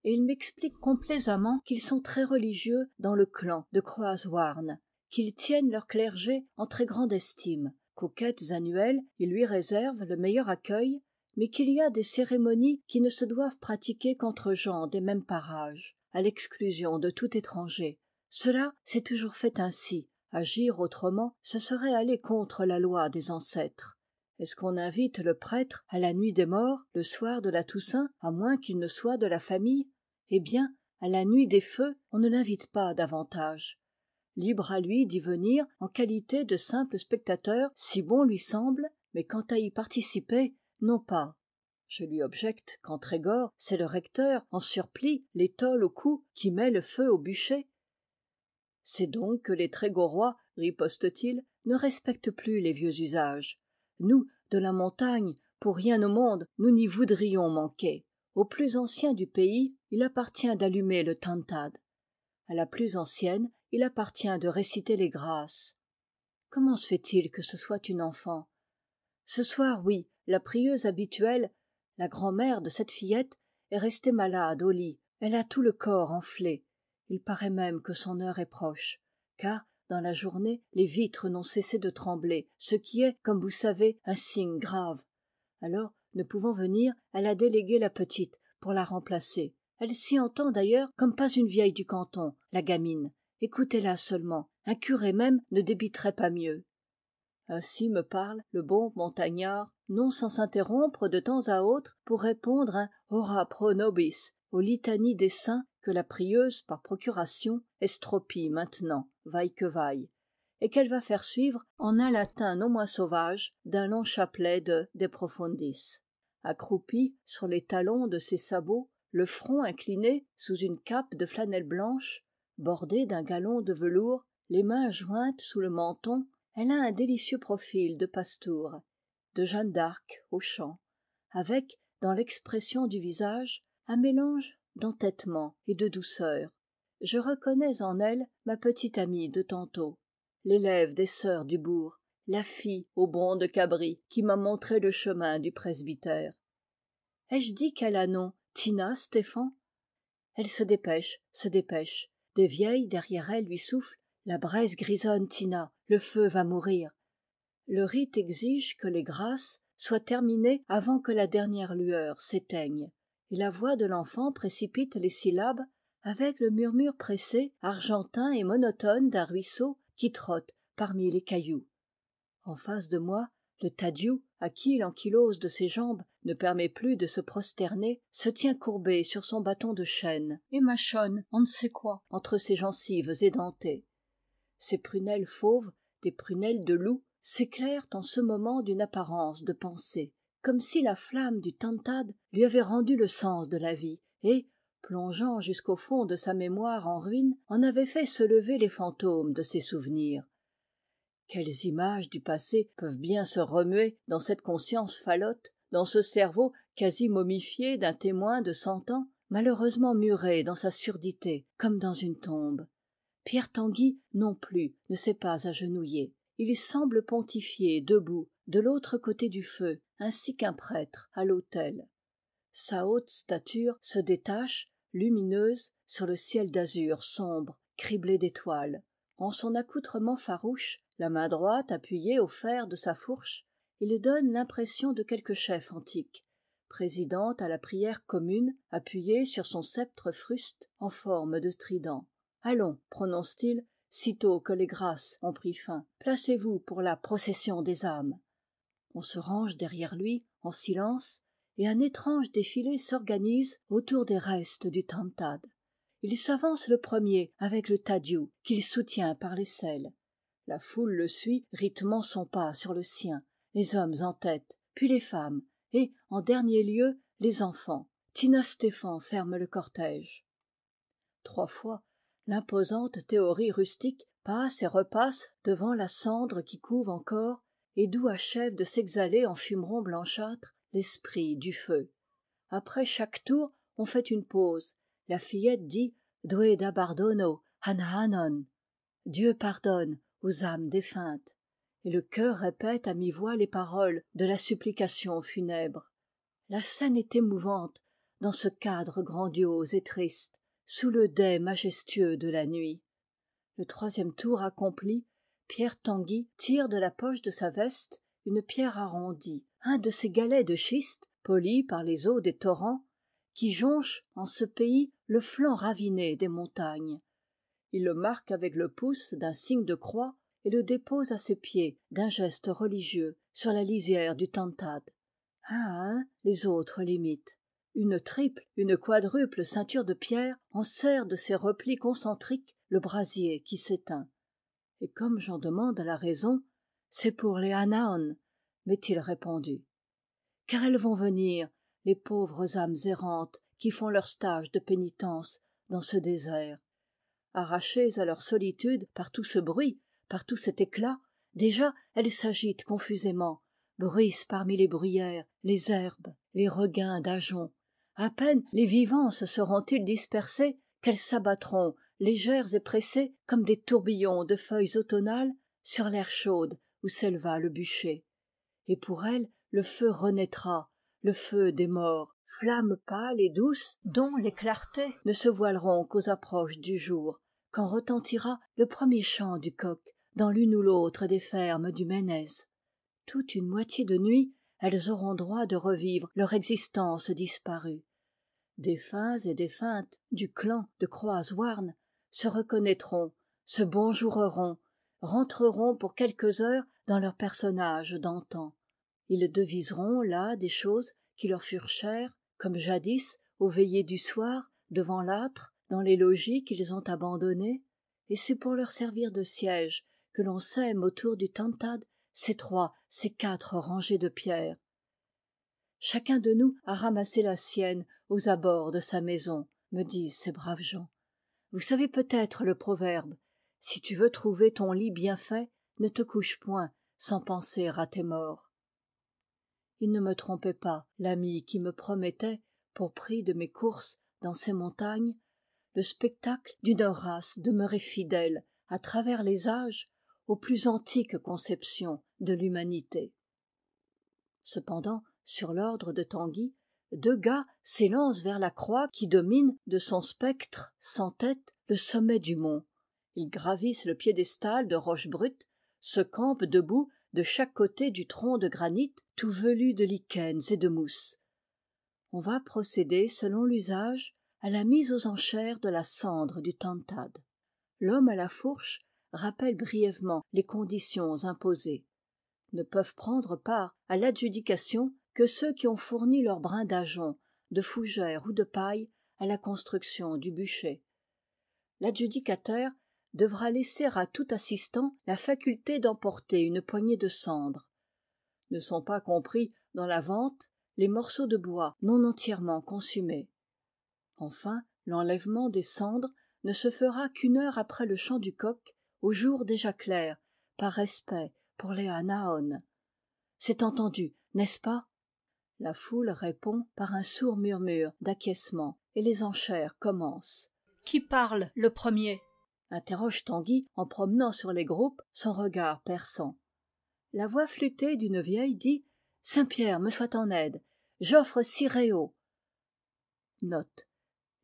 Et il m'explique complaisamment qu'ils sont très religieux dans le clan de Croaz-Houarn, qu'ils tiennent leur clergé en très grande estime, qu'aux quêtes annuelles ils lui réservent le meilleur accueil, mais qu'il y a des cérémonies qui ne se doivent pratiquer qu'entre gens des mêmes parages, à l'exclusion de tout étranger. Cela s'est toujours fait ainsi. Agir autrement, ce serait aller contre la loi des ancêtres. Est-ce qu'on invite le prêtre à la nuit des morts, le soir de la Toussaint, à moins qu'il ne soit de la famille? Eh bien, à la nuit des feux, on ne l'invite pas davantage. Libre à lui d'y venir en qualité de simple spectateur, si bon lui semble, mais quant à y participer, non pas. Je lui objecte qu'en Trégor, c'est le recteur, en surplis, l'étole au cou, qui met le feu au bûcher. C'est donc que les Trégorois, riposte-t-il, ne respectent plus les vieux usages. Nous, de la montagne, pour rien au monde, nous n'y voudrions manquer. Au plus ancien du pays, il appartient d'allumer le Tantad. À la plus ancienne, il appartient de réciter les grâces. Comment se fait-il que ce soit une enfant? Ce soir, oui, la prieuse habituelle, la grand-mère de cette fillette, est restée malade au lit. Elle a tout le corps enflé. Il paraît même que son heure est proche, car, dans la journée, les vitres n'ont cessé de trembler, ce qui est, comme vous savez, un signe grave. Alors, ne pouvant venir, elle a délégué la petite pour la remplacer. Elle s'y entend d'ailleurs comme pas une vieille du canton, la gamine. Écoutez-la seulement, un curé même ne débiterait pas mieux. Ainsi me parle le bon montagnard, non sans s'interrompre de temps à autre pour répondre un ora pro nobis aux litanies des saints que la prieuse, par procuration, estropie maintenant, vaille que vaille, et qu'elle va faire suivre en un latin non moins sauvage d'un long chapelet de profundis. Accroupie sur les talons de ses sabots, le front incliné sous une cape de flanelle blanche, bordée d'un galon de velours, les mains jointes sous le menton, elle a un délicieux profil de pastoure, de Jeanne d'Arc au chant, avec, dans l'expression du visage, un mélange d'entêtement et de douceur. Je reconnais en elle ma petite amie de tantôt, l'élève des sœurs du bourg, la fille au bond de cabri qui m'a montré le chemin du presbytère. Ai-je dit qu'elle a nom Tina, Stéphan? Elle se dépêche, se dépêche. Des vieilles derrière elle lui soufflent. La braise grisonne, Tina, le feu va mourir. Le rite exige que les grâces soient terminées avant que la dernière lueur s'éteigne, et la voix de l'enfant précipite les syllabes avec le murmure pressé, argentin et monotone d'un ruisseau qui trotte parmi les cailloux. En face de moi, Le Tadiou, à qui l'ankylose de ses jambes ne permet plus de se prosterner, se tient courbé sur son bâton de chêne et mâchonne on ne sait quoi. entre ses gencives édentées. Ses prunelles fauves, des prunelles de loup, s'éclairent en ce moment d'une apparence de pensée, comme si la flamme du tantad lui avait rendu le sens de la vie et, plongeant jusqu'au fond de sa mémoire en ruine, en avait fait se lever les fantômes de ses souvenirs. Quelles images du passé peuvent bien se remuer dans cette conscience falote, dans ce cerveau quasi momifié d'un témoin de 100 ans, malheureusement muré dans sa surdité comme dans une tombe. Pierre Tanguy non plus ne s'est pas agenouillé. Il semble pontifier debout de l'autre côté du feu, ainsi qu'un prêtre à l'autel. Sa haute stature se détache, lumineuse, sur le ciel d'azur sombre, criblé d'étoiles. En son accoutrement farouche, la main droite appuyée au fer de sa fourche, il donne l'impression de quelque chef antique, présidant à la prière commune, appuyé sur son sceptre fruste en forme de trident. « Allons, prononce-t-il, sitôt que les grâces ont pris fin, placez-vous pour la procession des âmes. » On se range derrière lui, en silence, et un étrange défilé s'organise autour des restes du tantad. Il s'avance le premier avec le Tadiou, qu'il soutient par l'aisselle. La foule le suit, rythmant son pas sur le sien, les hommes en tête, puis les femmes, et, en dernier lieu, les enfants. Tina Stéphan ferme le cortège. 3 fois, l'imposante théorie rustique passe et repasse devant la cendre qui couve encore et d'où achève de s'exhaler en fumerons blanchâtres l'esprit du feu. Après chaque tour, on fait une pause. La fillette dit « Dwe da bardono, Hanahanon » Dieu pardonne aux âmes défuntes. Et le chœur répète à mi-voix les paroles de la supplication funèbre. La scène est émouvante dans ce cadre grandiose et triste, sous le dais majestueux de la nuit. Le 3e tour accompli, Pierre Tanguy tire de la poche de sa veste une pierre arrondie, un de ces galets de schiste, polis par les eaux des torrents, qui jonchent en ce pays le flanc raviné des montagnes. Il le marque avec le pouce d'un signe de croix et le dépose à ses pieds d'un geste religieux sur la lisière du tantad. Un à un, les autres l'imitent. Une triple, une quadruple ceinture de pierre enserre de ses replis concentriques le brasier qui s'éteint. Et comme j'en demande la raison, c'est pour les Anaon, m'est-il répondu. Car elles vont venir, les pauvres âmes errantes qui font leur stage de pénitence dans ce désert. Arrachées à leur solitude par tout ce bruit, par tout cet éclat, déjà elles s'agitent confusément, bruissent parmi les bruyères, les herbes, les regains d'ajoncs. À peine les vivants se seront-ils dispersés qu'elles s'abattront, légères et pressées comme des tourbillons de feuilles automnales, sur l'aire chaude où s'éleva le bûcher. Et pour elles, le feu renaîtra, le feu des morts, flamme pâle et douce dont les clartés ne se voileront qu'aux approches du jour, quand retentira le premier chant du coq dans l'une ou l'autre des fermes du Ménez. Toute une moitié de nuit, elles auront droit de revivre leur existence disparue. Défunts et défuntes du clan de Croaz-Houarn se reconnaîtront, se bonjoureront, rentreront pour quelques heures dans leur personnage d'antan. Ils deviseront là des choses qui leur furent chères, comme jadis aux veillées du soir, devant l'âtre, dans les logis qu'ils ont abandonnés, et c'est pour leur servir de siège que l'on sème autour du tantad ces 3, ces 4 rangées de pierres. Chacun de nous a ramassé la sienne aux abords de sa maison, me disent ces braves gens. Vous savez peut-être le proverbe, si tu veux trouver ton lit bien fait, ne te couche point sans penser à tes morts. Il ne me trompait pas, l'ami qui me promettait, pour prix de mes courses dans ces montagnes, le spectacle d'une race demeurée fidèle, à travers les âges, aux plus antiques conceptions de l'humanité. Cependant, sur l'ordre de Tanguy, 2 gars s'élancent vers la croix qui domine de son spectre sans tête le sommet du mont. Ils gravissent le piédestal de roches brutes, se campent debout de chaque côté du tronc de granit tout velu de lichens et de mousse. On va procéder selon l'usage à la mise aux enchères de la cendre du tantad. L'homme à la fourche rappelle brièvement les conditions imposées. Ne peuvent prendre part à l'adjudication que ceux qui ont fourni leur brin d'ajonc, de fougère ou de paille à la construction du bûcher. L'adjudicataire devra laisser à tout assistant la faculté d'emporter une poignée de cendres. Ne sont pas compris dans la vente les morceaux de bois non entièrement consumés. Enfin, l'enlèvement des cendres ne se fera qu'une heure après le chant du coq, au jour déjà clair, par respect pour les anaôn. C'est entendu, n'est-ce pas? La foule répond par un sourd murmure d'acquiescement, et les enchères commencent. Qui parle le premier? Interroge Tanguy en promenant sur les groupes son regard perçant. La voix flûtée d'une vieille dit « Saint-Pierre me soit en aide, j'offre 6 réaux. » Note.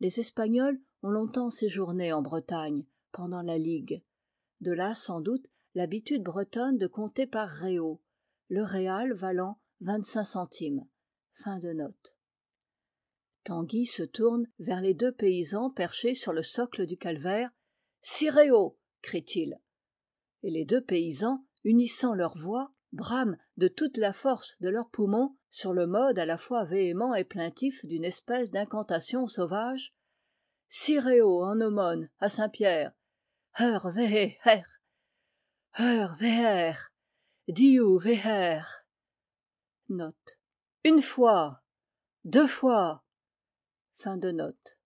Les Espagnols ont longtemps séjourné en Bretagne, pendant la Ligue. De là, sans doute, l'habitude bretonne de compter par réaux, le réal valant 25 centimes. Fin de note. Tanguy se tourne vers les 2 paysans perchés sur le socle du calvaire. « 6 réaux !» crie-t-il. Et les 2 paysans, unissant leurs voix, brament de toute la force de leurs poumons, sur le mode à la fois véhément et plaintif d'une espèce d'incantation sauvage. « 6 réaux en aumône à Saint-Pierre. Heur veher, heur veher, diou veher. » Note. Une fois, 2 fois. Fin de note.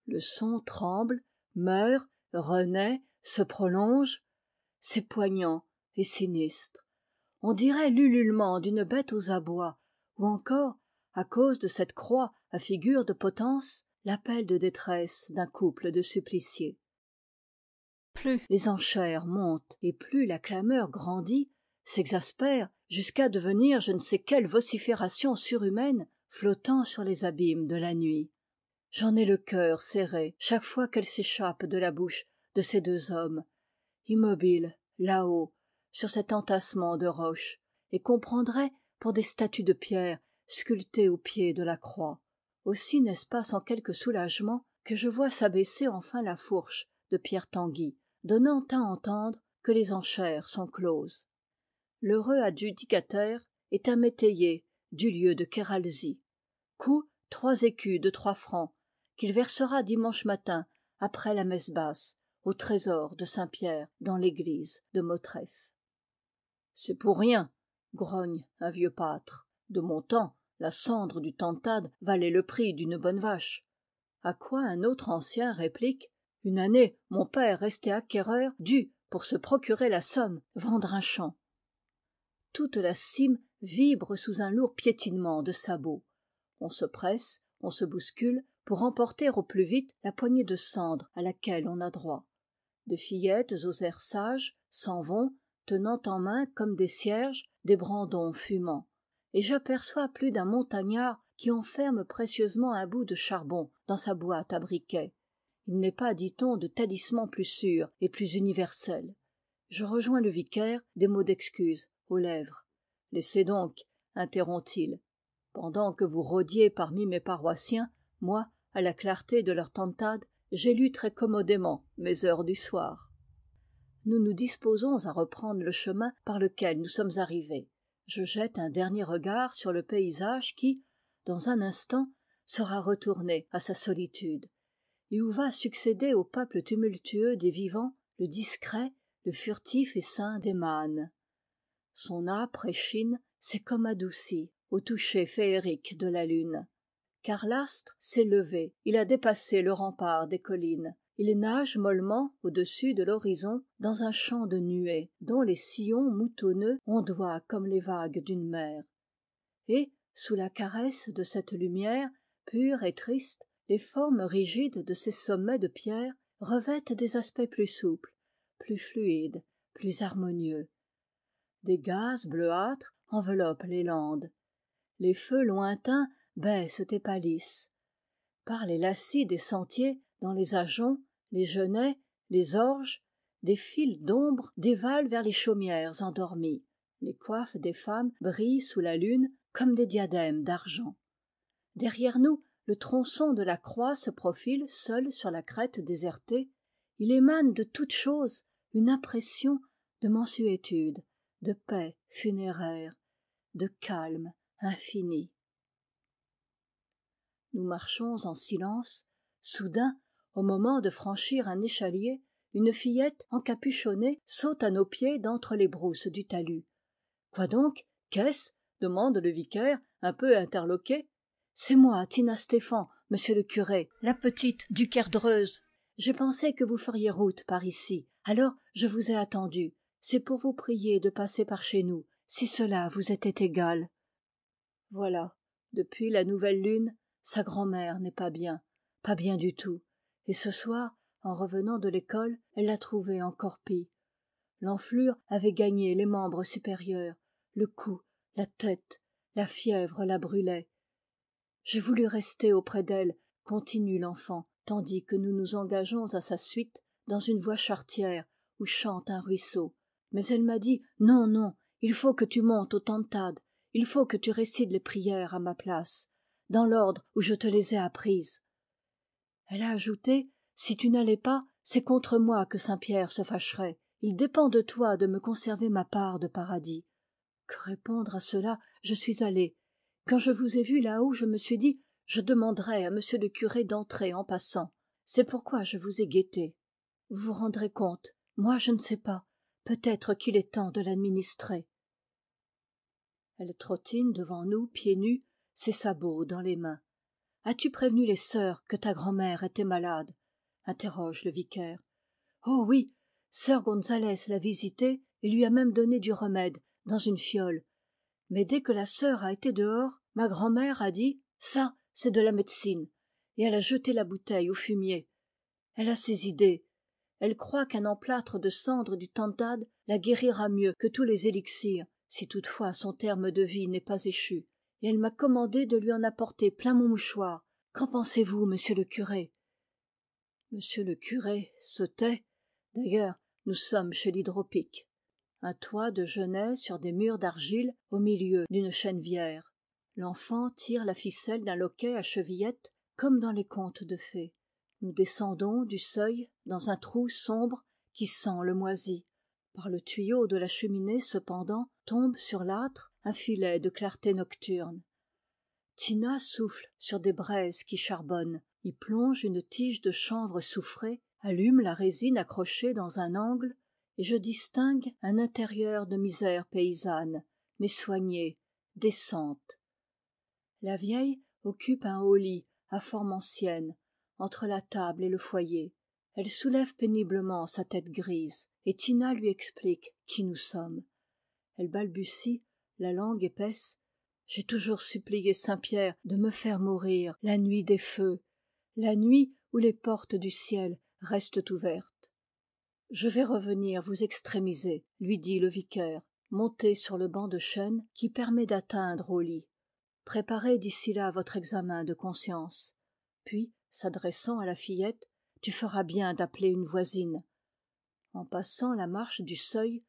Le son tremble, meurt, renaît, se prolonge. C'est poignant et sinistre. On dirait l'ululement d'une bête aux abois, ou encore, à cause de cette croix à figure de potence, l'appel de détresse d'un couple de suppliciés. Plus les enchères montent et plus la clameur grandit, s'exaspère, jusqu'à devenir je ne sais quelle vocifération surhumaine flottant sur les abîmes de la nuit. J'en ai le cœur serré chaque fois qu'elle s'échappe de la bouche de ces 2 hommes, immobiles là-haut, sur cet entassement de roches, et qu'on prendrait pour des statues de pierre sculptées au pied de la croix. Aussi n'est-ce pas sans quelque soulagement que je vois s'abaisser enfin la fourche de Pierre Tanguy, donnant à entendre que les enchères sont closes. L'heureux adjudicataire est un métayer du lieu de Kéralzy. Coût 3 écus de 3 francs, qu'il versera dimanche matin, après la messe basse, au trésor de Saint-Pierre, dans l'église de Motreff. « C'est pour rien, » grogne un vieux pâtre. « De mon temps, la cendre du tantad valait le prix d'une bonne vache. » À quoi un autre ancien réplique : « Une année, mon père, resté acquéreur, dut, pour se procurer la somme, vendre un champ. » Toute la cime vibre sous un lourd piétinement de sabots. On se presse, on se bouscule, pour emporter au plus vite la poignée de cendre à laquelle on a droit. Des fillettes aux airs sages s'en vont, tenant en main comme des cierges des brandons fumants, et j'aperçois plus d'un montagnard qui enferme précieusement un bout de charbon dans sa boîte à briquet. Il n'est pas, dit-on, de talisman plus sûr et plus universel. Je rejoins le vicaire, des mots d'excuse aux lèvres. « Laissez donc, » interrompt-il. « Pendant que vous rôdiez parmi mes paroissiens, moi, à la clarté de leur tantad, j'ai lu très commodément mes heures du soir. » Nous nous disposons à reprendre le chemin par lequel nous sommes arrivés. Je jette un dernier regard sur le paysage qui, dans un instant, sera retourné à sa solitude, et où va succéder au peuple tumultueux des vivants le discret, le furtif essaim des mânes. Son âpre échine s'est comme adoucie au toucher féerique de la lune. Car l'astre s'est levé, il a dépassé le rempart des collines. Il nage mollement au-dessus de l'horizon dans un champ de nuées dont les sillons moutonneux ondoient comme les vagues d'une mer. Et, sous la caresse de cette lumière, pure et triste, les formes rigides de ces sommets de pierre revêtent des aspects plus souples, plus fluides, plus harmonieux. Des gazes bleuâtres enveloppent les landes. Les feux lointains baissent et pâlissent. Par les lacis des sentiers, dans les ajoncs, les genêts, les orges, des fils d'ombre dévalent vers les chaumières endormies. Les coiffes des femmes brillent sous la lune comme des diadèmes d'argent. Derrière nous, le tronçon de la croix se profile seul sur la crête désertée. Il émane de toutes choses une impression de mansuétude, de paix funéraire, de calme infini. Nous marchons en silence. Soudain, au moment de franchir un échalier, une fillette encapuchonnée saute à nos pieds d'entre les brousses du talus. Quoi donc? Qu'est-ce? Demande le vicaire, un peu interloqué. C'est moi, Tina Stéphan, monsieur le curé. La petite du Kerdreuz. J'ai pensé que vous feriez route par ici, alors je vous ai attendu. C'est pour vous prier de passer par chez nous, si cela vous était égal. Voilà, depuis la nouvelle lune, sa grand-mère n'est pas bien du tout. Et ce soir, en revenant de l'école, elle l'a trouvé encore pis. L'enflure avait gagné les membres supérieurs, le cou, la tête, la fièvre la brûlait. J'ai voulu rester auprès d'elle, continue l'enfant, tandis que nous nous engageons à sa suite dans une voie charretière où chante un ruisseau. Mais elle m'a dit « Non, non, il faut que tu montes au Tantad, il faut que tu récites les prières à ma place, dans l'ordre où je te les ai apprises. » Elle a ajouté « Si tu n'allais pas, c'est contre moi que Saint-Pierre se fâcherait. Il dépend de toi de me conserver ma part de paradis. » Que répondre à cela? Je suis allée. Quand je vous ai vu là-haut, je me suis dit « Je demanderai à monsieur le curé d'entrer en passant. » C'est pourquoi je vous ai guetté. Vous vous rendrez compte, moi je ne sais pas. Peut-être qu'il est temps de l'administrer. Elle trottine devant nous, pieds nus, ses sabots dans les mains. « As-tu prévenu les sœurs que ta grand-mère était malade ?» interroge le vicaire. « Oh oui, sœur Gonzalez l'a visitée et lui a même donné du remède dans une fiole. Mais dès que la sœur a été dehors, ma grand-mère a dit « Ça, c'est de la médecine » et elle a jeté la bouteille au fumier. Elle a ses idées. Elle croit qu'un emplâtre de cendre du Tantad la guérira mieux que tous les élixirs, si toutefois son terme de vie n'est pas échu. Et elle m'a commandé de lui en apporter plein mon mouchoir. Qu'en pensez-vous, monsieur le curé? Monsieur le curé se tait. D'ailleurs, nous sommes chez l'hydropique. Un toit de genêt sur des murs d'argile au milieu d'une chènevière. L'enfant tire la ficelle d'un loquet à chevillettes comme dans les contes de fées. Nous descendons du seuil dans un trou sombre qui sent le moisi. Par le tuyau de la cheminée cependant tombe sur l'âtre un filet de clarté nocturne. Tina souffle sur des braises qui charbonnent, y plonge une tige de chanvre soufrée, allume la résine accrochée dans un angle, et je distingue un intérieur de misère paysanne, mais soignée, décente. La vieille occupe un haut lit à forme ancienne, entre la table et le foyer. Elle soulève péniblement sa tête grise, et Tina lui explique qui nous sommes. Elle balbutie, la langue épaisse. J'ai toujours supplié Saint-Pierre de me faire mourir la nuit des feux, la nuit où les portes du ciel restent ouvertes. Je vais revenir vous extrémiser, lui dit le vicaire, monté sur le banc de chêne qui permet d'atteindre au lit. Préparez d'ici là votre examen de conscience. Puis, s'adressant à la fillette, tu feras bien d'appeler une voisine. En passant la marche du seuil,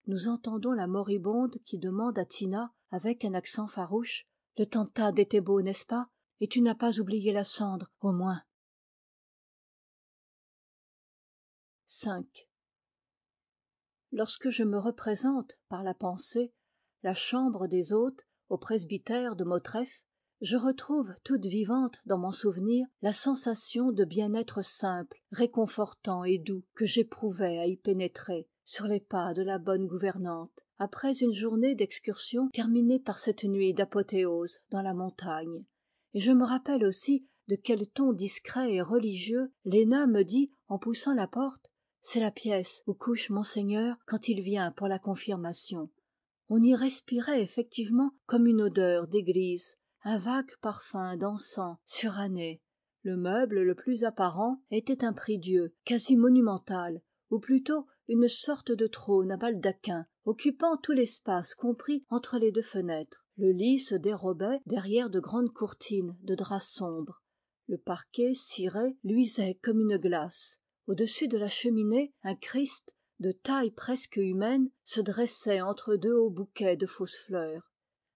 nous entendons la moribonde qui demande à Tina, avec un accent farouche, « Le Tantad était beau, n'est-ce pas? Et tu n'as pas oublié la cendre, au moins. » 5. Lorsque je me représente, par la pensée, la chambre des hôtes au presbytère de Motreff, je retrouve toute vivante dans mon souvenir la sensation de bien-être simple, réconfortant et doux que j'éprouvais à y pénétrer, sur les pas de la bonne gouvernante, après une journée d'excursion terminée par cette nuit d'apothéose dans la montagne. Et je me rappelle aussi de quel ton discret et religieux Léna me dit en poussant la porte: « C'est la pièce où couche Monseigneur quand il vient pour la confirmation. » On y respirait effectivement comme une odeur d'église, un vague parfum d'encens suranné. Le meuble le plus apparent était un prie-dieu quasi monumental, ou plutôt une sorte de trône à baldaquin, occupant tout l'espace compris entre les deux fenêtres. Le lit se dérobait derrière de grandes courtines de drap sombre. Le parquet ciré luisait comme une glace. Au-dessus de la cheminée, un Christ, de taille presque humaine, se dressait entre deux hauts bouquets de fausses fleurs.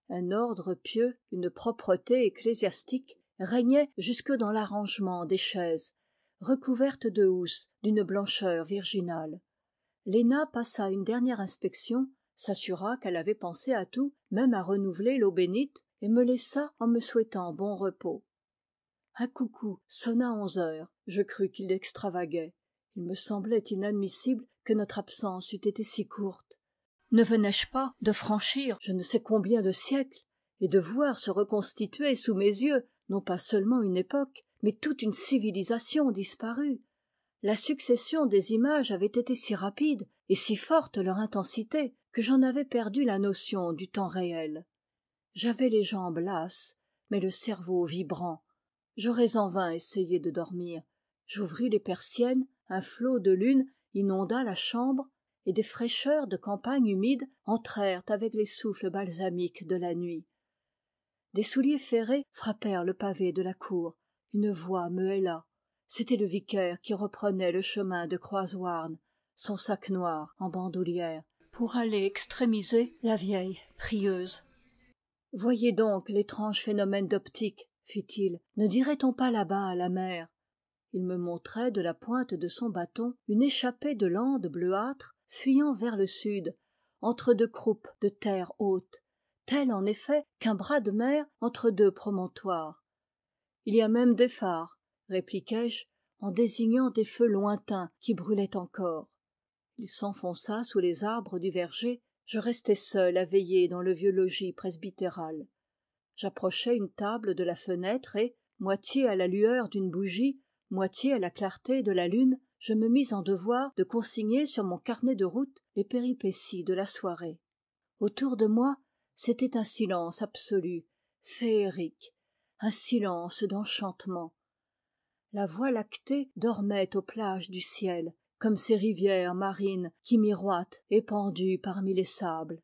Un ordre pieux, une propreté ecclésiastique régnaient jusque dans l'arrangement des chaises, recouvertes de housses d'une blancheur virginale. Léna passa une dernière inspection, s'assura qu'elle avait pensé à tout, même à renouveler l'eau bénite, et me laissa en me souhaitant bon repos. Un coucou sonna 11 heures. Je crus qu'il extravaguait. Il me semblait inadmissible que notre absence eût été si courte. Ne venais-je pas de franchir Je ne sais combien de siècles, et de voir se reconstituer sous mes yeux non pas seulement une époque, mais toute une civilisation disparue. La succession des images avait été si rapide et si forte leur intensité que j'en avais perdu la notion du temps réel. J'avais les jambes lasses, mais le cerveau vibrant. J'aurais en vain essayé de dormir. J'ouvris les persiennes, un flot de lune inonda la chambre, et des fraîcheurs de campagne humide entrèrent avec les souffles balsamiques de la nuit. Des souliers ferrés frappèrent le pavé de la cour. Une voix me héla. C'était le vicaire qui reprenait le chemin de Croaz Houarn, son sac noir en bandoulière, pour aller extrémiser la vieille prieuse. « Voyez donc l'étrange phénomène d'optique, fit-il. Ne dirait-on pas là-bas à la mer ? Il me montrait de la pointe de son bâton une échappée de landes bleuâtres fuyant vers le sud, entre deux croupes de terre haute, telle en effet qu'un bras de mer entre deux promontoires. Il y a même des phares, répliquai-je, en désignant des feux lointains qui brûlaient encore. Il s'enfonça sous les arbres du verger. Je restai seul à veiller dans le vieux logis presbytéral. J'approchai une table de la fenêtre et, moitié à la lueur d'une bougie, moitié à la clarté de la lune, je me mis en devoir de consigner sur mon carnet de route les péripéties de la soirée. Autour de moi, c'était un silence absolu, féerique, un silence d'enchantement. La voie lactée dormait aux plages du ciel, comme ces rivières marines qui miroitent épandues parmi les sables.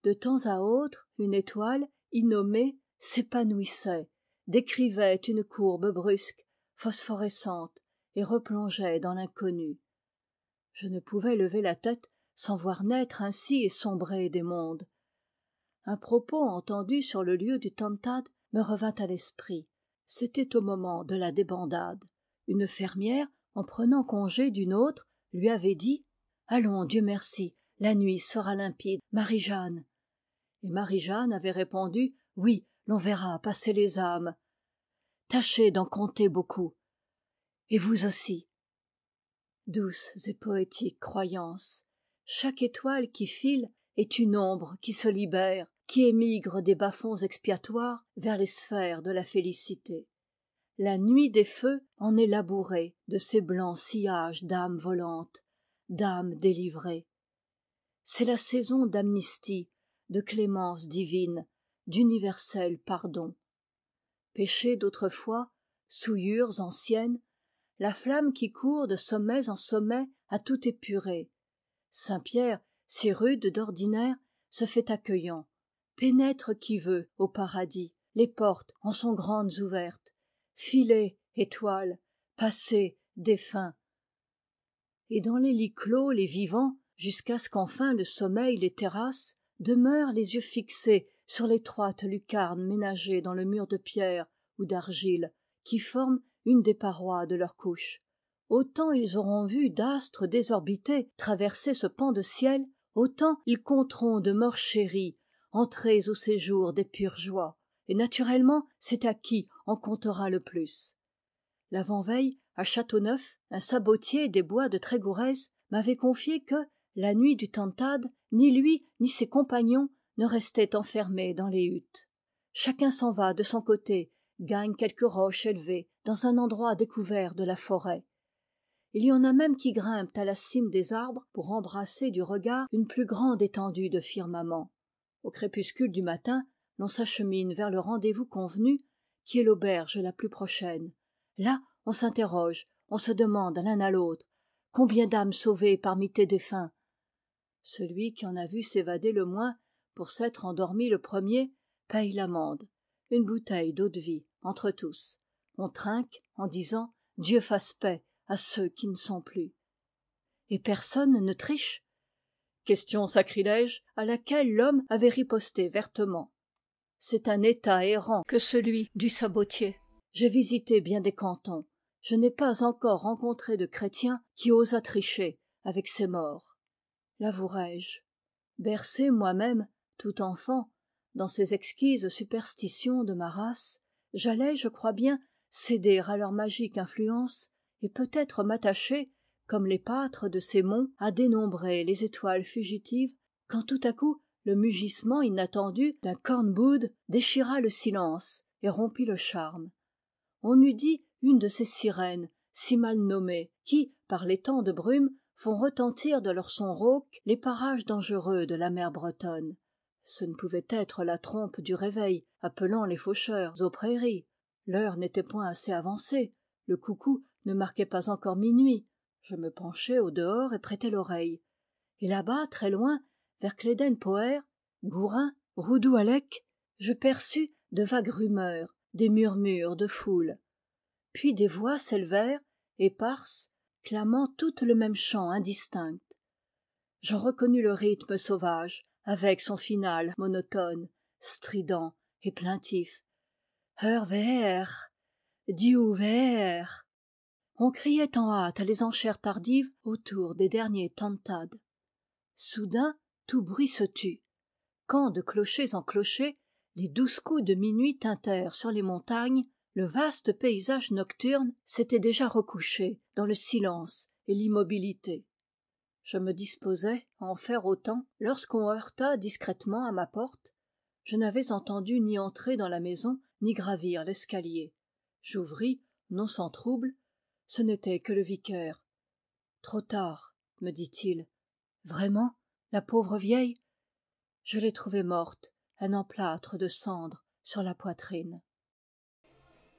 De temps à autre, une étoile, innommée, s'épanouissait, décrivait une courbe brusque, phosphorescente, et replongeait dans l'inconnu. Je ne pouvais lever la tête sans voir naître ainsi et sombrer des mondes. Un propos entendu sur le lieu du Tantad me revint à l'esprit. C'était au moment de la débandade. Une fermière, en prenant congé d'une autre, lui avait dit « Allons, Dieu merci, la nuit sera limpide, Marie-Jeanne. » Et Marie-Jeanne avait répondu « Oui, l'on verra passer les âmes. Tâchez d'en compter beaucoup. Et vous aussi. » Douces et poétiques croyances. Chaque étoile qui file est une ombre qui se libère, qui émigre des bas-fonds expiatoires vers les sphères de la félicité. La nuit des feux en est labourée de ces blancs sillages d'âmes volantes, d'âmes délivrées. C'est la saison d'amnistie, de clémence divine, d'universel pardon. Péchés d'autrefois, souillures anciennes, la flamme qui court de sommets en sommets a tout épuré. Saint-Pierre, si rude d'ordinaire, se fait accueillant. Pénètre qui veut au paradis, les portes en sont grandes ouvertes. Filez, étoiles, passez, défunts. Et dans les lits clos les vivants, jusqu'à ce qu'enfin le sommeil les terrasse, demeurent les yeux fixés sur l'étroite lucarne ménagée dans le mur de pierre ou d'argile, qui forme une des parois de leur couche. Autant ils auront vu d'astres désorbités traverser ce pan de ciel, autant ils compteront de morts chéris, entrés au séjour des pures joies. Et naturellement, c'est à qui on comptera le plus. L'avant-veille, à Châteauneuf, un sabotier des bois de Trégourez m'avait confié que, la nuit du Tantad, ni lui ni ses compagnons ne restaient enfermés dans les huttes. Chacun s'en va de son côté, gagne quelque roche élevée, dans un endroit découvert de la forêt. Il y en a même qui grimpent à la cime des arbres pour embrasser du regard une plus grande étendue de firmament. Au crépuscule du matin, l'on s'achemine vers le rendez-vous convenu, qui est l'auberge la plus prochaine. Là, on s'interroge, on se demande l'un à l'autre « Combien d'âmes sauvées parmi tes défunts ?» Celui qui en a vu s'évader le moins, pour s'être endormi le premier, paye l'amende. Une bouteille d'eau-de-vie, entre tous. On trinque en disant « Dieu fasse paix à ceux qui ne sont plus. » Et personne ne triche ? Question sacrilège à laquelle l'homme avait riposté vertement. C'est un état errant que celui du sabotier. J'ai visité bien des cantons. Je n'ai pas encore rencontré de chrétien qui osât tricher avec ses morts. L'avouerai-je. bercé moi-même tout enfant dans ces exquises superstitions de ma race, j'allais, je crois bien, céder à leur magique influence et peut-être m'attacher comme les pâtres de ces monts à dénombrer les étoiles fugitives, quand tout à coup le mugissement inattendu d'un corn-boud déchira le silence et rompit le charme. On eût dit une de ces sirènes si mal nommées qui, par les temps de brume, font retentir de leur son rauque les parages dangereux de la mer bretonne. Ce ne pouvait être la trompe du réveil appelant les faucheurs aux prairies. L'heure n'était point assez avancée, le coucou ne marquait pas encore minuit. Je me penchai au dehors et prêtai l'oreille. Et là-bas, très loin, vers Cléden-Poher, Gourin, Roudouallec, je perçus de vagues rumeurs, des murmures de foule. Puis des voix s'élevèrent, éparses, clamant toutes le même chant indistinct. J'en reconnus le rythme sauvage, avec son finale monotone, strident et plaintif. Heur veher, diou veher. On criait en hâte les enchères tardives autour des derniers tantad. Soudain, tout bruit se tut. Quand de clochers en clochers, les 12 coups de minuit tintèrent sur les montagnes, le vaste paysage nocturne s'était déjà recouché dans le silence et l'immobilité. Je me disposais à en faire autant lorsqu'on heurta discrètement à ma porte. Je n'avais entendu ni entrer dans la maison ni gravir l'escalier. J'ouvris, non sans trouble. Ce n'était que le vicaire. « Trop tard, me dit-il. Vraiment, la pauvre vieille ? Je l'ai trouvée morte, un emplâtre de cendres sur la poitrine. »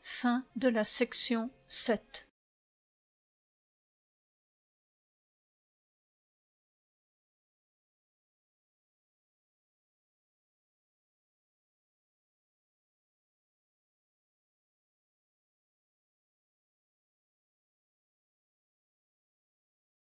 Fin de la section 7.